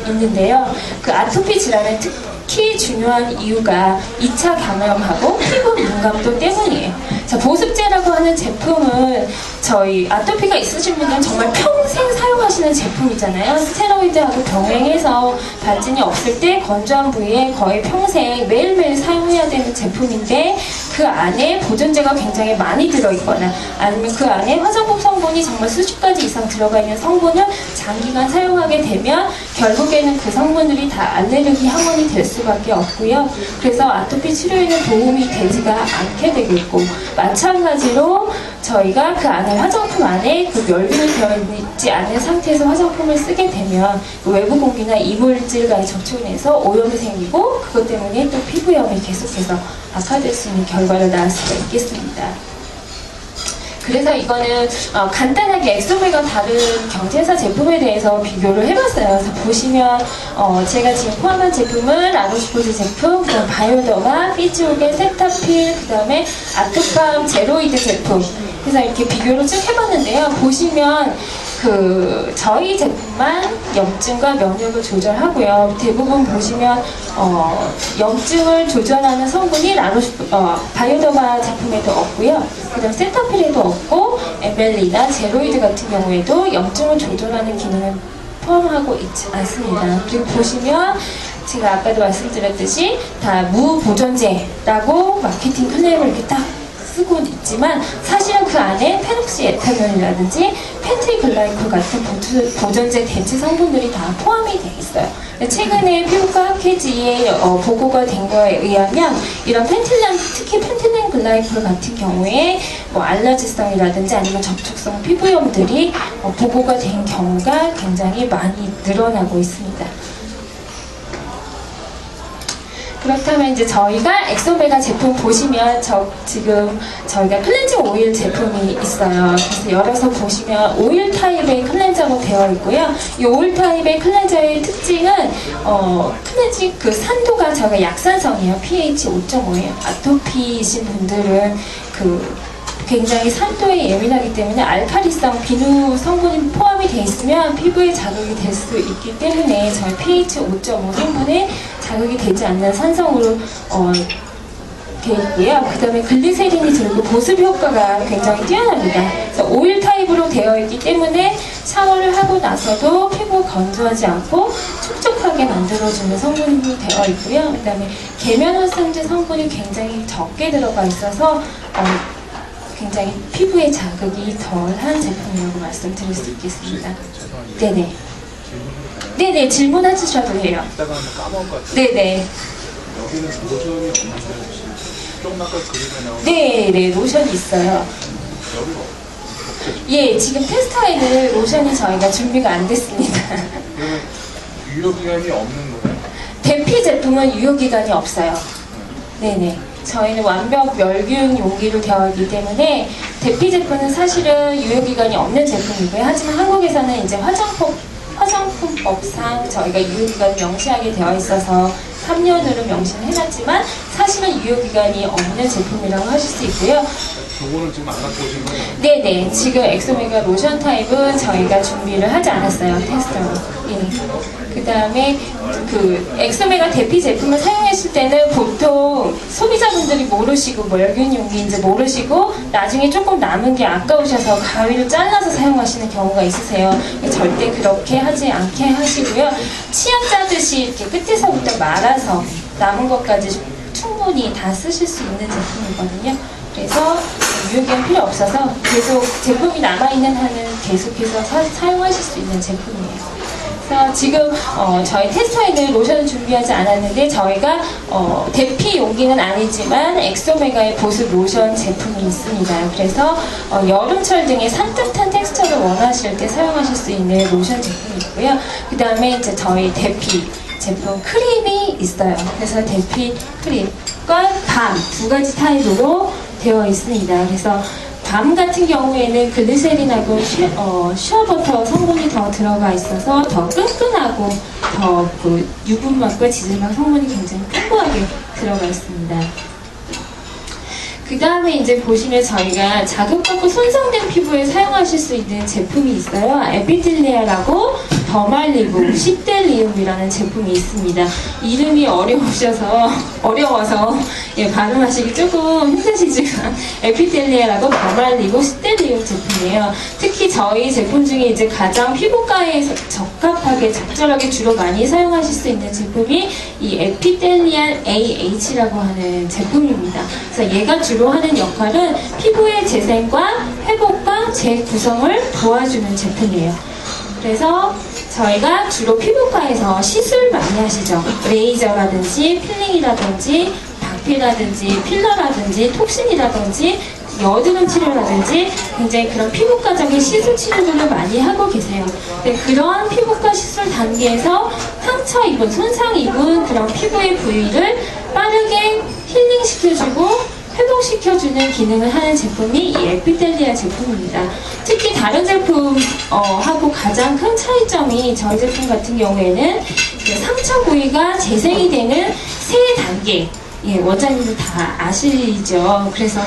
있는데요. 그 아토피 질환의 특히 중요한 이유가 2차 감염하고 피부 민감도 때문이에요. 자, 보습제라고 하는 제품은 저희 아토피가 있으신 분들은 정말 평생 사용하시는 제품이잖아요. 스테로이드하고 병행해서 발진이 없을 때 건조한 부위에 거의 평생 매일매일 사용해야 되는 제품인데 그 안에 보존제가 굉장히 많이 들어있거나 아니면 그 안에 화장품 성분이 정말 수십 가지 이상 들어가 있는 성분을 장기간 사용하게 되면 결국에는 그 성분들이 다 알레르기 항원이 될 수밖에 없고요. 그래서 아토피 치료에는 도움이 되지가 않게 되겠고 마찬가지로 저희가 그 안에 화장품 안에 그 멸균이 되어 있지 않은 상태에서 화장품을 쓰게 되면 그 외부 공기나 이물질과의 접촉에서 오염이 생기고 그것 때문에 또 피부염이 계속해서 악화될 수 있는 결과를 낳을 수가 있겠습니다. 그래서 이거는 간단하게 엑소메가 다른 경쟁사 제품에 대해서 비교를 해봤어요. 그래서 보시면 제가 지금 포함한 제품은 라노스포즈 제품, 그다음 바이오더마, 피지오겔, 세타필, 그다음에 아토팜 제로이드 제품. 그래서 이렇게 비교를 쭉 해봤는데요. 보시면 저희 제품만 염증과 면역을 조절하고요. 대부분 보시면 염증을 조절하는 성분이 바이오더마 제품에도 없고요. 그다음 세타필에도 없고 엠벨리나 제로이드 같은 경우에도 염증을 조절하는 기능을 포함하고 있지 않습니다. 그리고 보시면 제가 아까도 말씀드렸듯이 다 무보존제라고 마케팅 클레임을 이렇게 딱 쓰고 있지만 사실은 그 안에 페록시에탄올이라든지 펜틸글라이콜 같은 보존제 대체 성분들이 다 포함이 되어 있어요. 최근에 피부과 학회지에 보고가 된 거에 의하면 이런 특히 펜틸글라이콜 같은 경우에 뭐 알러지성이라든지 아니면 접촉성 피부염들이 보고가 된 경우가 굉장히 많이 늘어나고 있습니다. 그렇다면 이제 저희가 엑소메가 제품 보시면 지금 저희가 클렌징 오일 제품이 있어요. 그래서 열어서 보시면 오일 타입의 클렌저로 되어 있고요. 이 오일 타입의 클렌저의 특징은 클렌징 그 산도가 저희가 약산성이에요. pH 5.5예요. 아토피이신 분들은 굉장히 산도에 예민하기 때문에 알칼리성 비누 성분이 포함이 되어 있으면 피부에 자극이 될 수 있기 때문에 저희 pH 5.5 성분에 자극이 되지 않는 산성으로 되어 있고요. 그 다음에 글리세린이 들고 보습 효과가 굉장히 뛰어납니다. 그래서 오일 타입으로 되어 있기 때문에 샤워를 하고 나서도 피부가 건조하지 않고 촉촉하게 만들어주는 성분이 되어 있고요. 그 다음에 계면활성제 성분이 굉장히 적게 들어가 있어서 굉장히 피부에 자극이 덜한 제품이라고 말씀드릴 수 있겠습니다. 네네. 네네, 질문해 주셔도 돼요. 이따가 까먹을 것 같아요. 네네. 여기는 로션이 없는데 혹시 조금 아까 그림에 나온 네네, 로션이 있어요. 여기가 예, 지금 테스터에는 로션이 저희가 준비가 안 됐습니다. 그러면 유효기간이 없는 거예요? 대피 제품은 유효기간이 없어요. 네네. 저희는 완벽 멸균 용기로 되어 있기 때문에 대피 제품은 사실은 유효기간이 없는 제품이고요. 하지만 한국에서는 이제 화장품법상 저희가 유효기간을 명시하게 되어 있어서 3년으로 명시를 해놨지만 사실은 유효기간이 없는 제품이라고 하실 수 있고요. 요거는 지금 안 갖고 오신 거예요? 네네, 지금 엑소메가 로션 타입은 저희가 준비를 하지 않았어요, 테스터로. 예. 그 다음에 엑소메가 대피 제품을 사용했을 때는 보통 소비자분들이 모르시고 멸균 용기인지 모르시고 나중에 조금 남은 게 아까우셔서 가위를 잘라서 사용하시는 경우가 있으세요. 절대 그렇게 하지 않게 하시고요. 치약 짜듯이 이렇게 끝에서부터 말아서 남은 것까지 충분히 다 쓰실 수 있는 제품이거든요. 그래서 유효기간 필요 없어서 계속 제품이 남아있는 한은 계속해서 사용하실 수 있는 제품이에요. 그래서 지금 저희 테스터에는 로션을 준비하지 않았는데 저희가 대피 용기는 아니지만 엑소메가의 보습 로션 제품이 있습니다. 그래서 여름철 등의 산뜻한 텍스처를 원하실 때 사용하실 수 있는 로션 제품이 있고요. 그 다음에 이제 저희 대피 제품 크림이 있어요. 그래서 대피 크림과 밤 두 가지 타입으로 되어 있습니다. 그래서 밤 같은 경우에는 글리세린하고 슈어버터 성분이 더 들어가 있어서 더 끈끈하고 더 유분막과 지질막 성분이 굉장히 풍부하게 들어가 있습니다. 그 다음에 이제 보시면 저희가 자극받고 손상된 피부에 사용하실 수 있는 제품이 있어요. 에피텔리아라고 더말리브 시델리움이라는 제품이 있습니다. 이름이 어려워서 예, 발음하시기 조금 힘드시지만 에피텔리아라고 더말리브 시델리움 제품이에요. 특히 저희 제품 중에 이제 가장 피부과에 적합하게 적절하게 주로 많이 사용하실 수 있는 제품이 이 에피텔리안 AH라고 하는 제품입니다. 그래서 얘가 주로 하는 역할은 피부의 재생과 회복과 재구성을 도와주는 제품이에요. 그래서 저희가 주로 피부과에서 시술 많이 하시죠. 레이저라든지 필링이라든지 박피라든지 필러라든지 톡신이라든지 여드름 치료라든지 굉장히 그런 피부과적인 시술 치료들을 많이 하고 계세요. 그런 피부과 시술 단계에서 상처 입은, 손상 입은 그런 피부의 부위를 빠르게 힐링시켜주고 회복시켜주는 기능을 하는 제품이 이 에피텔리아 제품입니다. 특히 다른 제품하고 가장 큰 차이점이 저희 제품 같은 경우에는 상처 부위가 재생이 되는 세 단계, 예, 원장님도 다 아시죠? 그래서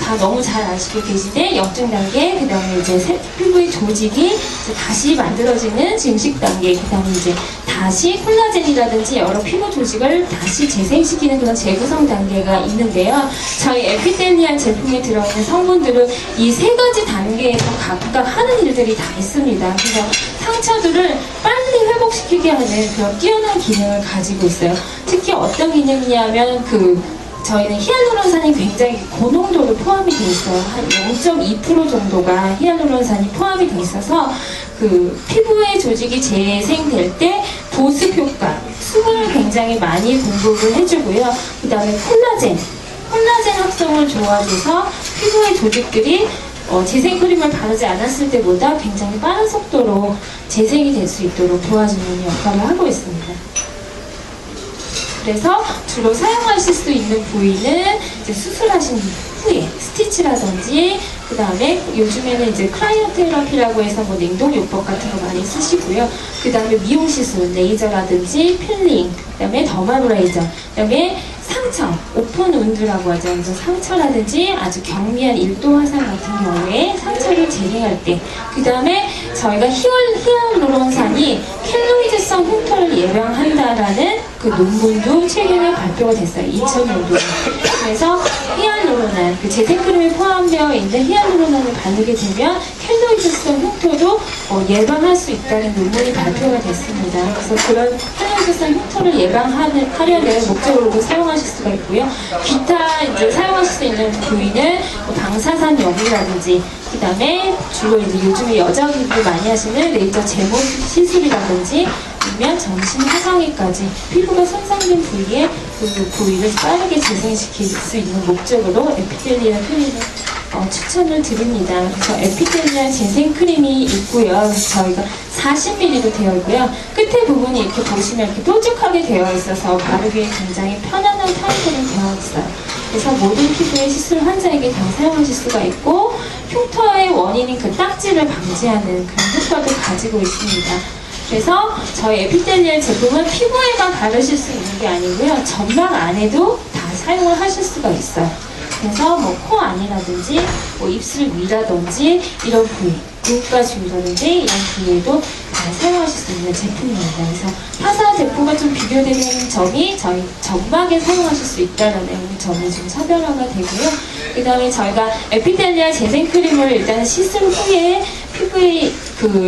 다 너무 잘 아시고 계신데 역증 단계, 그 다음에 이제 피부의 조직이 이제 다시 만들어지는 증식 단계, 그 다음에 이제 다시 콜라겐이라든지 여러 피부 조직을 다시 재생시키는 그런 재구성 단계가 있는데요. 저희 에피델리알 제품에 들어있는 성분들은 이 세 가지 단계에서 각각 하는 일들이 다 있습니다. 그래서 상처들을 빨리 회복시키게 하는 그런 뛰어난 기능을 가지고 있어요. 특히 어떤 기능이냐면 저희는 히알루론산이 굉장히 고농도로 포함이 되어 있어요. 한 0.2% 정도가 히알루론산이 포함이 되어 있어서 피부의 조직이 재생될 때 보습 효과, 수분을 굉장히 많이 공급을 해주고요. 그 다음에 콜라겐 합성을 도와줘서 피부의 조직들이 재생크림을 바르지 않았을 때보다 굉장히 빠른 속도로 재생이 될 수 있도록 도와주는 역할을 하고 있습니다. 그래서 주로 사용하실 수 있는 부위는 이제 수술하신 후에 스티치라든지, 그 다음에 요즘에는 이제 크라이오테라피라고 해서 뭐 냉동요법 같은 거 많이 쓰시고요. 그 다음에 미용시술, 레이저라든지 필링, 그 다음에 더마브레이저, 그 다음에 상처, 오픈 운드라고 하죠. 그래서 상처라든지 아주 경미한 1도 화상 같은 경우에 상처를 재생할 때, 그 다음에 저희가 히알루론산이 켈로이드성 흉터를 예방한다라는 그 논문도 최근에 발표가 됐어요. 2000년도에. 그래서 히알루로난, 재생크림에 포함되어 있는 히알루로난을 바르게 되면 켈로이드성 흉터도 예방할 수 있다는 논문이 발표가 됐습니다. 그래서 그런 켈로이드성 흉터를 예방하려는 목적으로도 사용하실 수가 있고요. 기타 이제 사용하실 수 있는 부위는 방사선 여부라든지, 그 다음에 주로 이제 요즘에 여자분들 많이 하시는 레이저 제모 시술이라든지, 아니면 전신 화상에까지 피부가 손상된 부위에 그 부위를 빠르게 재생시킬 수 있는 목적으로 에피델리알 크림을 추천을 드립니다. 그래서 에피델리알 재생크림이 있고요. 저희가 40ml로 되어 있고요. 끝에 부분이 이렇게 보시면 이렇게 뾰족하게 되어 있어서 바르기에 굉장히 편안한 타입으로 되어 있어요. 그래서 모든 피부의 시술 환자에게 다 사용하실 수가 있고, 흉터의 원인인 그 딱지를 방지하는 그런 효과도 가지고 있습니다. 그래서 저희 에피델리알 제품은 피부에만 바르실 수 있는 게 아니고요. 점막 안에도 다 사용을 하실 수가 있어요. 그래서 뭐 코 안이라든지 뭐 입술 위라든지 이런 부위, 눈가 주위라든지 이런 부위에도 잘 사용하실 수 있는 제품입니다. 그래서 타사 제품과 좀 비교되는 점이 저희 점막에 사용하실 수 있다는 점이 좀 차별화가 되고요. 그 다음에 저희가 에피델리알 재생크림을 일단 시술 후에 피부의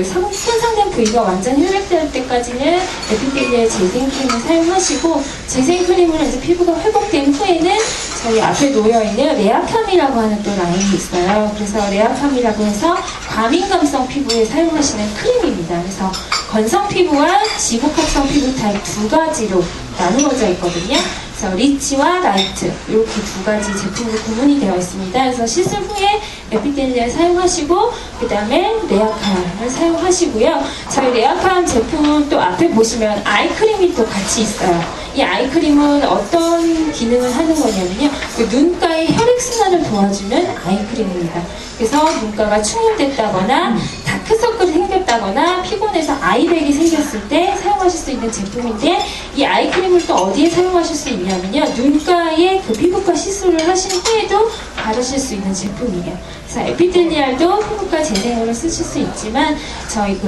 손상된 부위가 완전 회복될 때까지는 에피델리알 재생크림을 사용하시고, 재생크림을 이제 피부가 회복된 후에는 저희 앞에 놓여있는 레아팜이라고 하는 또 라인이 있어요. 그래서 레아팜이라고 해서 과민감성 피부에 사용하시는 크림입니다. 그래서 건성 피부와 지복합성 피부 타입 두 가지로 나누어져 있거든요. 그래서 리치와 라이트 이렇게 두 가지 제품으로 구분이 되어 있습니다. 그래서 시술 후에 에피델리알 사용하시고, 그 다음에 레아팜을 사용하시고요. 저희 레아팜 제품 또 앞에 보시면 아이크림이 또 같이 있어요. 이 아이크림은 어떤 기능을 하는 거냐면요, 눈가의 혈액순환을 도와주는 아이크림입니다. 그래서 눈가가 충혈됐다거나 다크서클이 생겼다거나 피곤해서 아이백이 생겼을 때 사용하실 수 있는 제품인데, 이 아이크림을 또 어디에 사용하실 수 있냐면요, 눈가에 피부과 시술을 하신 후에도 바르실 수 있는 제품이에요. 그래서 에피델리알도 피부과 재생으로 쓰실 수 있지만, 저희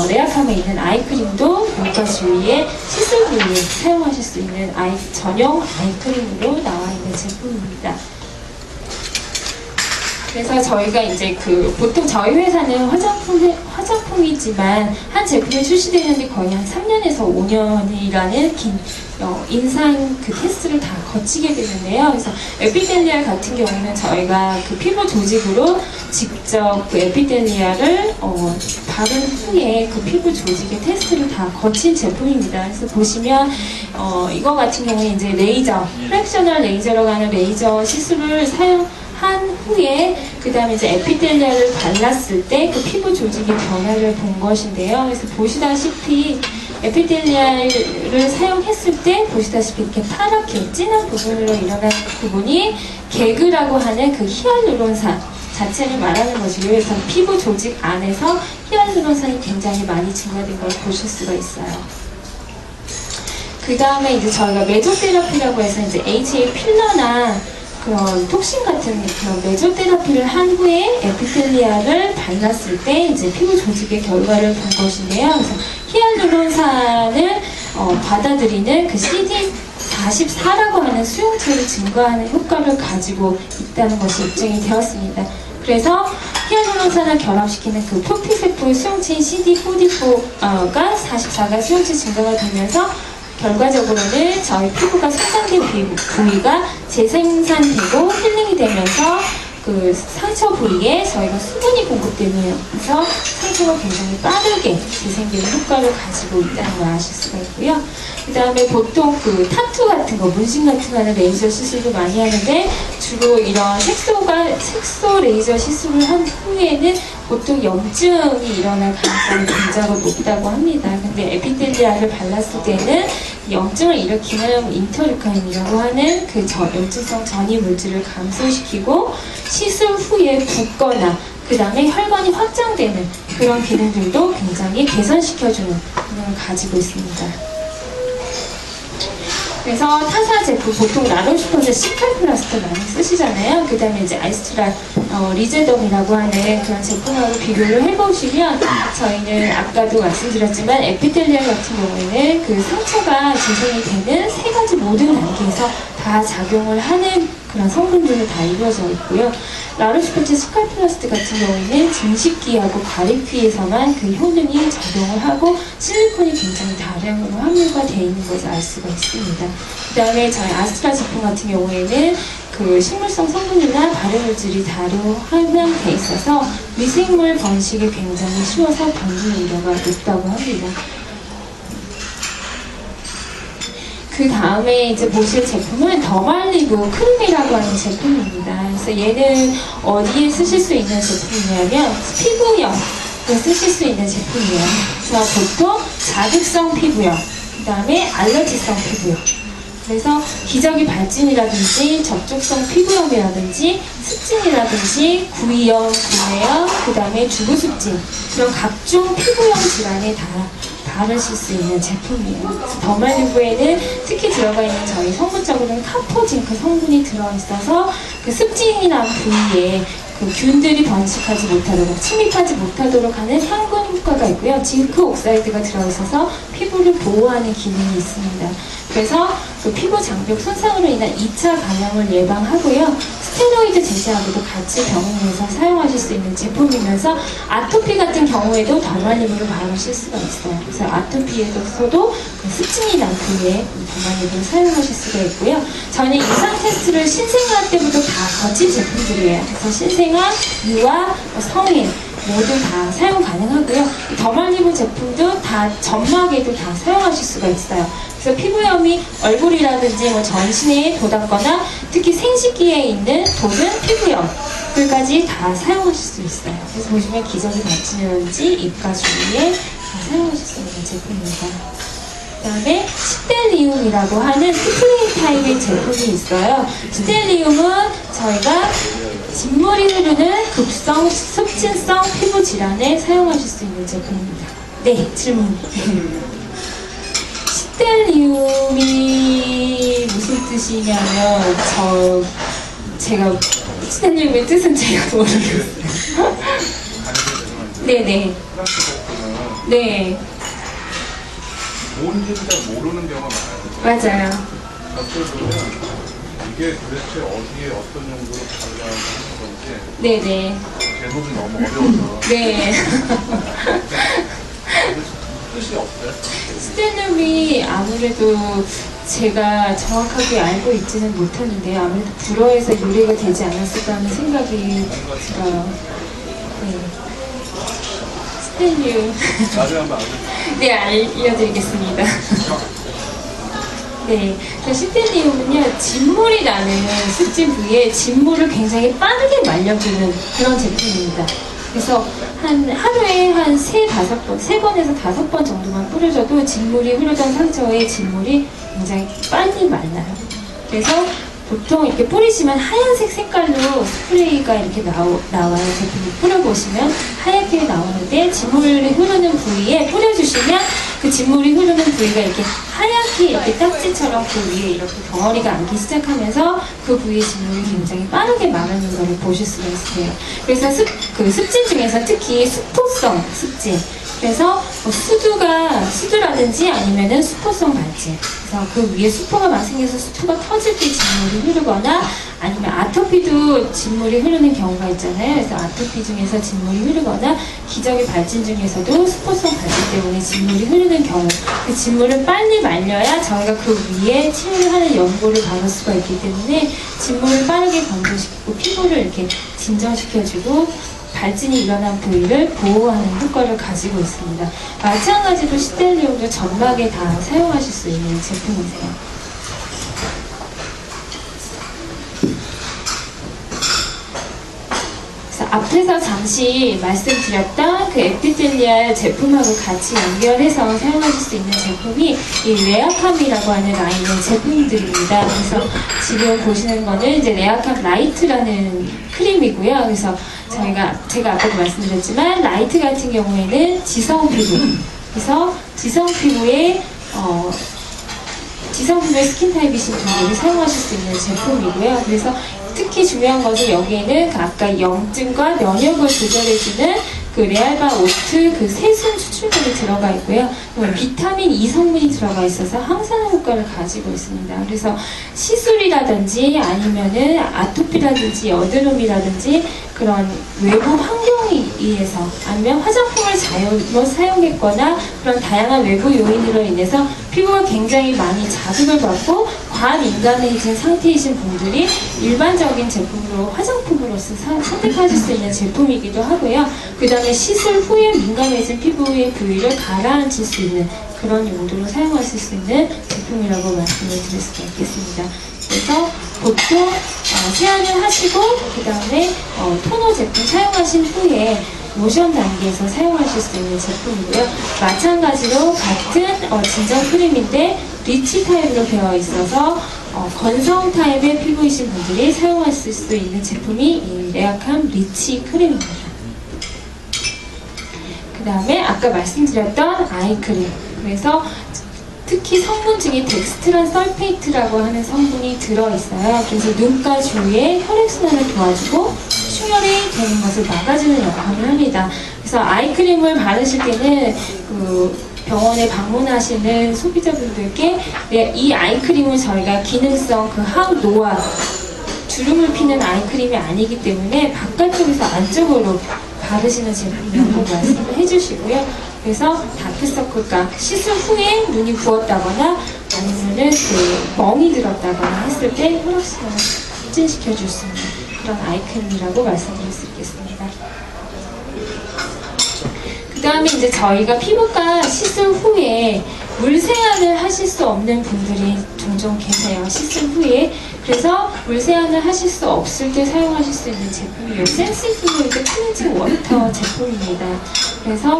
레아팜에 있는 아이크림도 눈가 주위에 시술 부위에 사용하실 수 있는 전용 아이크림으로 나와 있는 제품입니다. 그래서 저희가 이제 보통 저희 회사는 화장품이지만 한 제품이 출시되는데 거의 한 3년에서 5년이라는 긴 인상 테스트를 다 거치게 되는데요. 그래서 에피델리알 같은 경우는 저희가 피부 조직으로 직접 에피델리알을 바른 후에 피부 조직의 테스트를 다 거친 제품입니다. 그래서 보시면 이거 같은 경우에 이제 레이저, 프랙셔널 레이저라고 하는 레이저 시술을 한 후에 그 다음에 이제 에피델리알을 발랐을 때 피부 조직의 변화를 본 것인데요. 그래서 보시다시피 에피델리알을 사용했을 때 보시다시피 이렇게 파랗게 진한 부분으로 일어나는 부분이 개그라고 하는 히알루론산 자체를 말하는 것이고요. 그래서 피부 조직 안에서 히알루론산이 굉장히 많이 증가된 걸 보실 수가 있어요. 그 다음에 이제 저희가 메조테라피라고 해서 이제 HA 필러나 그런 톡신 같은 그런 메조테라피를 한 후에 에피텔리아를 발랐을 때 이제 피부 조직의 결과를 본 것인데요. 그래서 히알루론산을 받아들이는 그 CD44라고 하는 수용체를 증가하는 효과를 가지고 있다는 것이 입증이 되었습니다. 그래서 히알루론산을 결합시키는 그 표피세포의 수용체인 CD44가 44가 수용체 증가가 되면서 결과적으로는 저희 피부가 손상된 부위가 재생산되고 힐링이 되면서 그 상처 부위에 저희가 수분이 공급되면서 상처가 굉장히 빠르게 재생되는 효과를 가지고 있다는 걸 아실 수가 있고요. 그 다음에 보통 그 타투 같은 거, 문신 같은 거 하는 레이저 시술도 많이 하는데 주로 이런 색소 레이저 시술을 한 후에는 보통 염증이 일어날 가능성이 굉장히 높다고 합니다. 근데 에피텔리아를 발랐을 때는 염증을 일으키는 인터루카인이라고 하는 그 염증성 전이 물질을 감소시키고 시술 후에 붓거나 그 다음에 혈관이 확장되는 그런 기능들도 굉장히 개선시켜주는 기능을 가지고 있습니다. 그래서 타사 제품, 보통 라로슈퍼제 시칼플라스트 많이 쓰시잖아요. 그 다음에 이제 아이스트라 리제덤이라고 하는 그런 제품하고 비교를 해보시면 저희는 아까도 말씀드렸지만 에피텔리아 같은 경우에는 그 상처가 재생이 되는 세 가지 모든 단계에서 다 작용을 하는 그런 성분들로 다 이루어져 있고요. 라로슈퍼제 스칼플라스트 같은 경우에는 증식기하고 가리퀴에서만 그 효능이 작용을 하고 실리콘이 굉장히 다량으로 함유가 되어 있는 것을 알 수가 있습니다. 그 다음에 저희 아스트라 제품 같은 경우에는 그 식물성 성분이나 발효물질이 다로 함유되어 있어서 미생물 번식이 굉장히 쉬워서 병균 우려가 높다고 합니다. 그 다음에 이제 보실 제품은 더말리브 크림이라고 하는 제품입니다. 그래서 얘는 어디에 쓰실 수 있는 제품이냐면 피부염에 쓰실 수 있는 제품이에요. 그래서 보통 자극성 피부염, 그 다음에 알러지성 피부염. 그래서 기저귀 발진이라든지 접촉성 피부염이라든지 습진이라든지 구이염, 구매염, 그 다음에 주부습진 그런 각종 피부염 질환에 바르실 수 있는 제품이에요. 더말리브에는 특히 들어가 있는 저희 성분적으로는 카포징크 성분이 들어있어서 그 습진이 난 부위에 그 균들이 번식하지 못하도록 침입하지 못하도록 하는 향균 효과가 있고요. 징크 옥사이드가 들어있어서 피부를 보호하는 기능이 있습니다. 그래서 그 피부 장벽 손상으로 인한 2차 감염을 예방하고요. 스테로이드 제제하고도 같이 병원에서 사용하실 수 있는 제품이면서 아토피 같은 경우에도 더말리브를 바르실 수가 있어요. 그래서 아토피에서도 그 습진이 난 부위에 더말리브를 사용하실 수가 있고요. 저는 임상 테스트를 신생아 때부터 다 거친 제품들이에요. 그래서 신생아, 유아, 성인 모두 다 사용 가능하고요. 더말리브 제품도 다 점막에도 다 사용하실 수가 있어요. 그래서 피부염이 얼굴이라든지 뭐 전신에 돋았거나 특히 생식기에 있는 돋은 피부염들까지 다 사용하실 수 있어요. 그래서 보시면 기저귀 발진이라든지 입가 주위에 다 사용하실 수 있는 제품입니다. 그 다음에 시텔리움이라고 하는 스프레이 타입의 제품이 있어요. 시텔리움은 저희가 진물이 흐르는 급성 습진성 피부 질환에 사용하실 수 있는 제품입니다. 네, 질문. 시텔리움이 무슨 뜻이냐면 제가 시텔리움의 뜻은 제가 모르겠어요. 네네. 네. 뭔지를 잘 모르는 경우가 많아요. 맞아요. 보면 이게 도대체 어디에 어떤 용도로 발라야 하는 건지 네네. 제목이 너무 어려워서 네. 뜻이 없어요. 스텔륨이 아무래도 제가 정확하게 알고 있지는 못하는데요. 아무래도 불어에서 유래가 되지 않았을까 하는 생각이 들어요. 네. 스텔륨. 나중에 한번 알려주세요. 네, 알려드리겠습니다. 네, 시텔리움은요, 진물이 나는 습진 부위에 진물을 굉장히 빠르게 말려주는 그런 제품입니다. 그래서 하루에 한 3번에서 5번 정도만 뿌려줘도 진물이 흐르던 상처에 진물이 굉장히 빨리 말라요. 그래서 보통 이렇게 뿌리시면 하얀색 색깔로 스프레이가 이렇게 나와요. 제품을 뿌려보시면 하얗게 나오는데 진물이 흐르는 부위에 뿌려주시면 그 진물이 흐르는 부위가 이렇게 하얗게 특히 이렇게 딱지처럼 그 위에 이렇게 덩어리가 앉기 시작하면서 그 부위의 진물이 굉장히 빠르게 마르는 것을 보실 수가 있어요. 그래서 습진 중에서 특히 수포성 습진, 그래서 뭐 수두라든지 아니면은 수포성 발진, 그래서 그 위에 수포가 막 생겨서 수포가 터질 때 진물이 흐르거나 아니면 아토피도 진물이 흐르는 경우가 있잖아요. 그래서 아토피 중에서 진물이 흐르거나 기저귀 발진 중에서도 수포성 발진 때문에 진물이 흐르는 경우, 그 진물을 빨리 말려야 저희가 그 위에 치료를 하는 연고를 받을 수가 있기 때문에 진물을 빠르게 건조시키고 피부를 이렇게 진정시켜주고 발진이 일어난 부위를 보호하는 효과를 가지고 있습니다. 마찬가지로 시델리온도 점막에 다 사용하실 수 있는 제품이세요. 앞에서 잠시 말씀드렸던 그 에피텔리알 제품하고 같이 연결해서 사용하실 수 있는 제품이 이 레아캄이라고 하는 라인의 제품들입니다. 그래서 지금 보시는 거는 이제 레아캄 라이트라는 크림이고요. 그래서 제가 아까도 말씀드렸지만 라이트 같은 경우에는 지성 피부, 그래서 지성 피부에 스킨 타입이신 분들이 사용하실 수 있는 제품이고요. 그래서 특히 중요한 것은 여기에는 아까 염증과 면역을 조절해주는 그 레알바 오트 그 세순 추출물이 들어가 있고요. 비타민 E 성분이 들어가 있어서 항산화 효과를 가지고 있습니다. 그래서 시술이라든지 아니면은 아토피라든지 여드름이라든지 그런 외부 환경에 의해서 아니면 화장품을 잘못 사용했거나 그런 다양한 외부 요인으로 인해서 피부가 굉장히 많이 자극을 받고 과민감해진 상태이신 분들이 일반적인 제품으로 화장품으로서 선택하실 수 있는 제품이기도 하고요. 그 다음에 시술 후에 민감해진 피부의 부위를 가라앉힐 수 있는 그런 용도로 사용하실 수 있는 제품이라고 말씀을 드릴 수가 있겠습니다. 그래서 보통 세안을 하시고 그 다음에 토너 제품 사용하신 후에 로션 단계에서 사용하실 수 있는 제품이고요. 마찬가지로 같은 진정 크림인데 리치 타입으로 되어 있어서 건성 타입의 피부이신 분들이 사용하실 수 있는 제품이 이 레아캄 리치 크림입니다. 그 다음에 아까 말씀드렸던 아이크림, 그래서 특히 성분 중에 덱스트란 설페이트라고 하는 성분이 들어있어요. 그래서 눈가 주위에 혈액순환을 도와주고 충혈이 되는 것을 막아주는 역할을 합니다. 그래서 아이크림을 바르실 때는 병원에 방문하시는 소비자분들께 이 아이크림은 저희가 기능성 항노화 주름을 피는 아이크림이 아니기 때문에 바깥쪽에서 안쪽으로 바르시는 제품이라고 말씀을 해주시고요. 그래서 다크서클과 시술 후에 눈이 부었다거나 아니면은 멍이 들었다거나 했을 때 혈액순환을 촉진시켜 줄 수 있는 그런 아이크림이라고 말씀드릴 수 있겠습니다. 그 다음에 이제 저희가 피부과 시술 후에 물세안을 하실 수 없는 분들이 종종 계세요. 시술 후에. 그래서 물세안을 하실 수 없을 때 사용하실 수 있는 제품이 센시플로이드 클렌징 워터 제품입니다. 그래서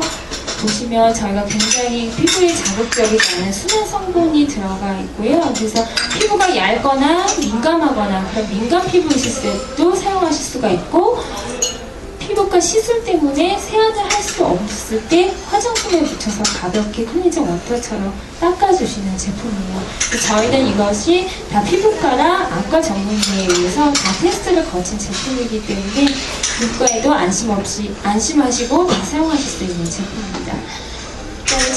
보시면 저희가 굉장히 피부에 자극적이지 않은 순한 성분이 들어가 있고요. 그래서 피부가 얇거나 민감하거나 그런 민감 피부이실 때도 사용하실 수가 있고, 피부과 시술 때문에 세안을 할 수 없을 때 화장품에 묻혀서 가볍게 클렌징 워터처럼 닦아주시는 제품이에요. 저희는 이것이 다 피부과랑 안과 전문의에 의해서 다 테스트를 거친 제품이기 때문에 눈가에도 안심하시고 다 사용하실 수 있는 제품입니다.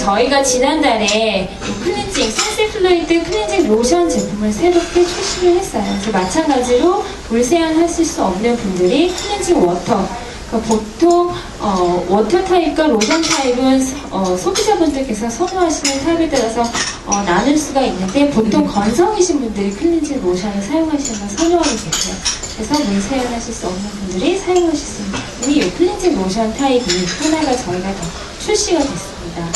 저희가 지난달에 클렌징, 센시플로이드 클렌징 로션 제품을 새롭게 출시를 했어요. 그래서 마찬가지로 물세안 하실 수 없는 분들이 클렌징 워터, 보통 워터 타입과 로션 타입은 소비자분들께서 선호하시는 타입에 따라서 나눌 수가 있는데, 보통 건성이신 분들이 클렌징 로션을 사용하시는 걸 선호하게 되고요. 그래서 물세안 하실 수 없는 분들이 사용하실 수 있는 제품이 이 클렌징 로션 타입이 하나가 저희가 더 출시가 됐습니다.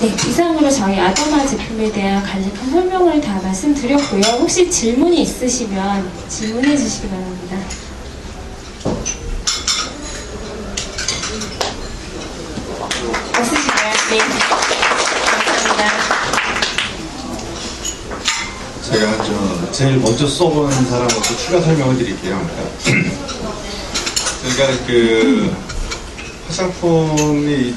네, 이상으로 저희 아더마 제품에 대한 간략한 설명을 다 말씀드렸고요. 혹시 질문이 있으시면 질문해 주시기 바랍니다. 없으시나요? 네. 감사합니다. 제가 제일 먼저 써본 사람으로서 추가 설명을 드릴게요. 그러니까 화장품이 이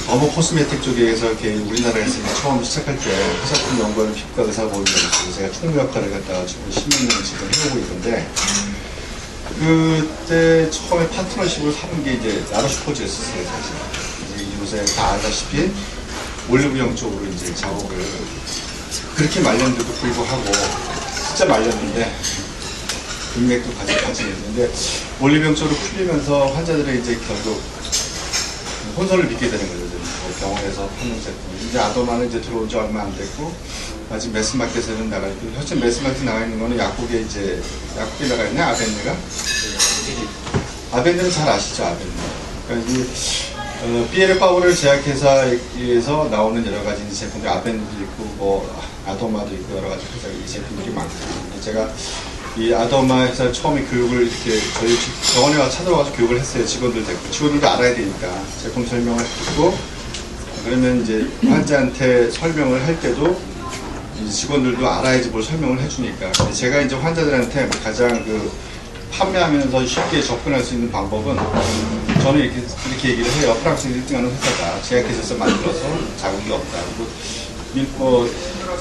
더모 코스메틱 쪽에서 이렇게 우리나라에서 처음 시작할 때 화장품 연구하는 피부과 의사 모임에서 제가 총무 역할을 갖다가 지금 10년 지금 해오고 있는데, 그때 처음에 파트너십을 하는 게 이제 나로슈퍼즈였어요, 사실. 이제 요새 다 알다시피 올리브영 쪽으로 이제 작업을 그렇게 말렸는데도 불구하고 진짜 말렸는데 인맥도 같이 했는데 올리브영 쪽으로 풀리면서 환자들의 이제 결국 혼선을 믿게 되는 거죠. 병원에서 파는 제품. 이제 아도마는 이제 들어온 지 얼마 안 됐고, 아직 매스마켓에는 나가 있고, 현재 매스마켓 나가 있는 거는 약국에 이제, 약국에 나가 있네, 아벤느가? 아벤느는 잘 아시죠, 아벤느. 그러니까 이, 삐에르 파우르 제약회사에서 나오는 여러 가지 제품들, 아벤느도 있고, 뭐, 아도마도 있고, 여러 가지 회사 이 제품들이 많거든요. 제가 이 아도마 회사 처음에 교육을 이렇게 저희 병원에 와서 찾아와서 교육을 했어요. 직원들도 알아야 되니까 제품 설명을 듣고, 그러면 이제 환자한테 설명을 할 때도 이제 직원들도 알아야지 뭘 설명을 해주니까. 제가 이제 환자들한테 가장 판매하면서 쉽게 접근할 수 있는 방법은 저는 이렇게 얘기를 해요. 프랑스 1등하는 회사가 제약회사에서 만들어서 자국이 없다. 그리고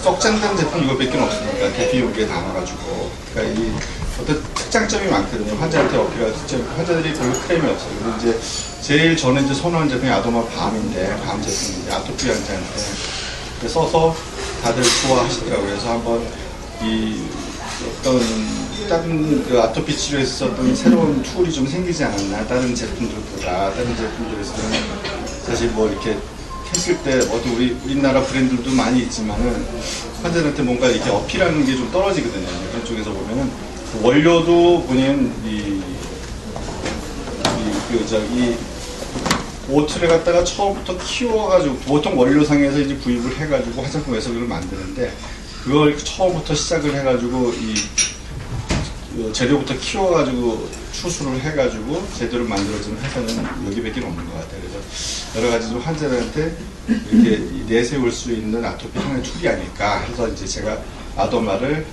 썩장된 제품 이거밖에 없으니까 대피 용기에 담아가지고. 그러니까 이 어떤 특장점이 많거든요. 환자한테 어필할 수 있죠. 환자들이 별로 크레임이 없어요. 근데 이제 제일 저는 이제 선호하는 제품이 아도마 밤인데, 밤 제품인데, 아토피 환자한테 써서 다들 좋아하시더라고요. 그래서 한번 이 어떤 다른 아토피 치료에 썼던 새로운 툴이 좀 생기지 않았나, 다른 제품들보다. 다른 제품들에서는 사실 뭐 이렇게 했을 때 어떤 우리나라 브랜드도 많이 있지만은 환자들한테 뭔가 이렇게 어필하는 게 좀 떨어지거든요. 그런 쪽에서 보면은 원료도 보면 이 오트를 갖다가 처음부터 키워가지고, 보통 원료상에서 이제 구입을 해가지고 화장품에서 그걸 만드는데, 그걸 처음부터 시작을 해가지고 이 재료부터 키워가지고 추수를 해가지고 제대로 만들어진 회사는 여기밖에 없는 것 같아요. 그래서 여러 가지 좀 환자들한테 이렇게 내세울 수 있는 아토피 하나의 툴이 아닐까 해서 이제 제가 아도마를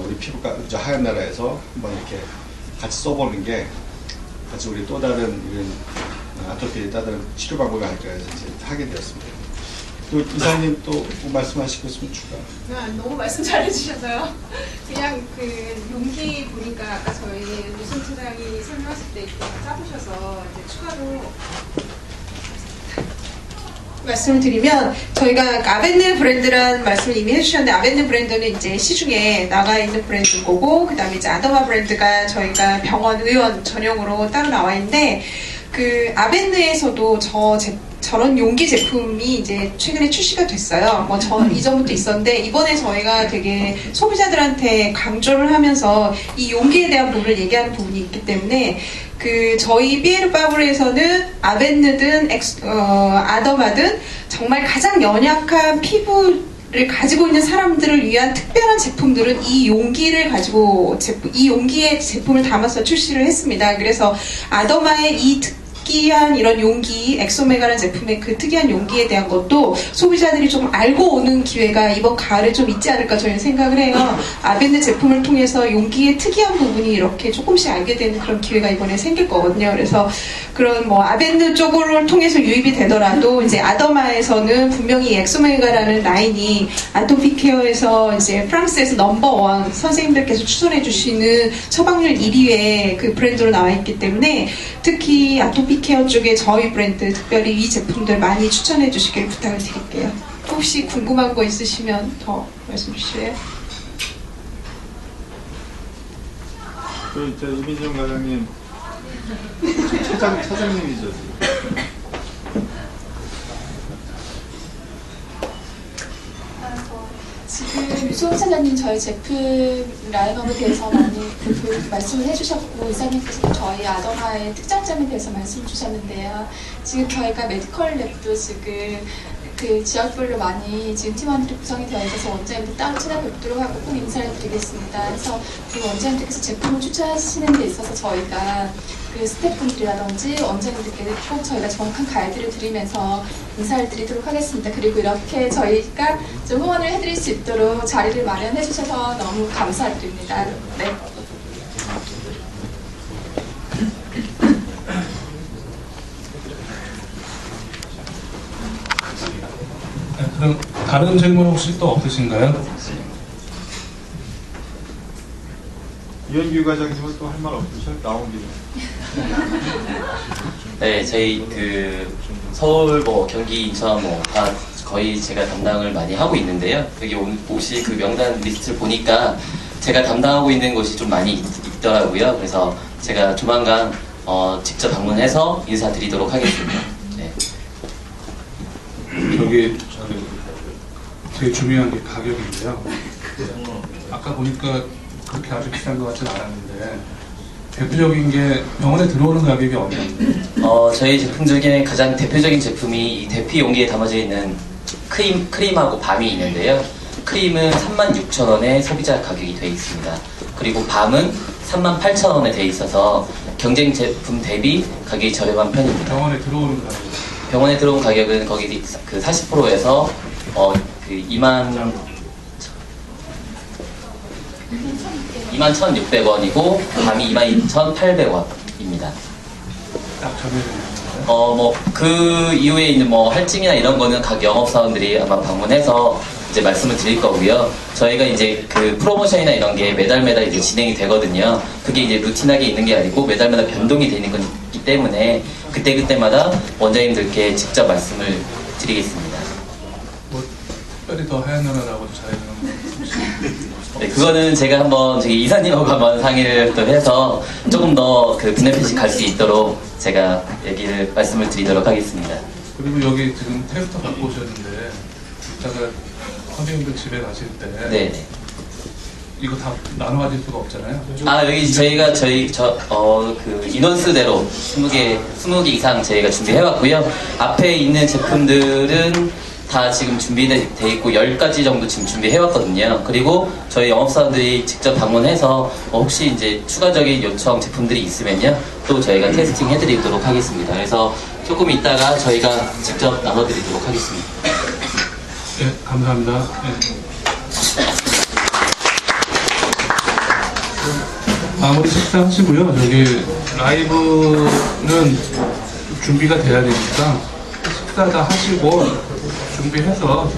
우리 피부과 하얀 나라에서 한번 이렇게 같이 써보는 게 같이 우리 또 다른 이런 아토피의 다른 치료 방법이 아닐까 해서 이제 하게 되었습니다. 또 이사님 또 말씀하실 것 있으면 추가. 너무 말씀 잘해주셔서요. 그냥 용기 보니까 아까 저희 유승 차장이 설명하실 때 이렇게 짜보셔서 이제 추가로 말씀을 드리면, 저희가 아벤느 브랜드란 말씀을 이미 해주셨는데, 아벤느 브랜드는 이제 시중에 나가 있는 브랜드인 거고, 그 다음에 이제 아도마 브랜드가 저희가 병원 의원 전용으로 따로 나와 있는데, 아벤느에서도 저런 용기 제품이 이제 최근에 출시가 됐어요. 뭐 이전부터 있었는데, 이번에 저희가 되게 소비자들한테 강조를 하면서 이 용기에 대한 부분을 얘기하는 부분이 있기 때문에, 저희 삐에르 파브르에서는 아벤느든 아더마든 정말 가장 연약한 피부를 가지고 있는 사람들을 위한 특별한 제품들은 이 용기를 가지고 이 용기에 제품을 담아서 출시를 했습니다. 그래서 아더마의 이 특이한 이런 용기, 엑소메가라는 제품의 그 특이한 용기에 대한 것도 소비자들이 좀 알고 오는 기회가 이번 가을에 좀 있지 않을까 저희는 생각을 해요. 아벤느 제품을 통해서 용기의 특이한 부분이 이렇게 조금씩 알게 되는 그런 기회가 이번에 생길 거거든요. 그래서 그런 뭐 아벤느 쪽으로 통해서 유입이 되더라도 이제 아더마에서는 분명히 엑소메가라는 라인이 아토피 케어에서 이제 프랑스에서 넘버원 선생님들께서 추천해 주시는 처방률 1위의 그 브랜드로 나와 있기 때문에, 특히 아토피 케어 쪽에 저희 브랜드 특별히 이 제품들 많이 추천해 주시길 부탁을 드릴게요. 혹시 궁금한 거 있으시면 더 말씀 주실래요? 저 이민정 과장님 차장님이죠. 지금 유소은 차장님 저희 제품 라인업에 대해서 많이 말씀을 해주셨고, 이사님께서 저희 아더마의 특장점에 대해서 말씀 주셨는데요. 지금 저희가 메디컬 랩도 지금 지역별로 많이 지금 팀원들이 구성이 되어 있어서 원장님들 따로 찾아뵙도록 하고 꼭 인사를 드리겠습니다. 그래서 원장님들께서 제품을 추천하시는 데 있어서 저희가 스태프분들이라든지 원장님들께 꼭 저희가 정확한 가이드를 드리면서 인사를 드리도록 하겠습니다. 그리고 이렇게 저희가 좀 후원을 해드릴 수 있도록 자리를 마련해 주셔서 너무 감사드립니다. 네. 다른 질문 혹시 또 없으신가요? 이현규 과장님은 또 할 말 없으셔? 나온 김에. 네, 저희 그 서울, 경기, 인천 다 거의 제가 담당을 많이 하고 있는데요. 여기 오실 그 명단 리스트를 보니까 제가 담당하고 있는 곳이 좀 많이 있더라고요. 그래서 제가 조만간 직접 방문해서 인사드리도록 하겠습니다. 네. 여기 되게 중요한 게 가격인데요. 아까 보니까 그렇게 아주 비싼 것 같진 않았는데 대표적인 게 병원에 들어오는 가격이 얼마인데? 저희 제품 중에 가장 대표적인 제품이 이 대피 용기에 담아져 있는 크림하고 밤이 있는데요. 크림은 36,000원에 소비자 가격이 되어 있습니다. 그리고 밤은 38,000원에 되어 있어서 경쟁 제품 대비 가격이 저렴한 편입니다. 병원에 들어오는 가격. 병원에 들어온 가격은 거기 그 40%에서 그 21,600원이고 밤이 22,800원입니다. 딱 정해져 있는 그 이후에 있는 할증이나 이런 거는 각 영업사원들이 아마 방문해서 이제 말씀을 드릴 거고요. 저희가 이제 그 프로모션이나 이런 게 매달 이제 진행이 되거든요. 그게 이제 루틴하게 있는 게 아니고 매달마다 변동이 되는 거기 때문에 그때마다 원장님들께 직접 말씀을 드리겠습니다. 뭐 특별히 더 하얀 나라라고 잘해주는 네, 그거는 제가 한번 저기 이사님하고 한번 상의를 또 해서 조금 더 그 베네핏이 갈 수 있도록 제가 말씀을 드리도록 하겠습니다. 그리고 여기 지금 테스터 갖고 오셨는데 이따가 선생님들 집에 가실 때 네. 이거 다 나눠 가질 수가 없잖아요. 여기 저희가 그 인원수대로 20개 이상 저희가 준비해왔고요. 앞에 있는 제품들은 다 지금 준비돼 있고 10가지 정도 지금 준비해왔거든요. 그리고 저희 영업사원들이 직접 방문해서 혹시 이제 추가적인 요청 제품들이 있으면요. 또 저희가 테스팅 해드리도록 하겠습니다. 그래서 조금 있다가 저희가 직접 나눠드리도록 하겠습니다. 네, 감사합니다. 네. 마무리 식사하시고요. 여기 라이브는 준비가 돼야 되니까 식사 다 하시고 준비해서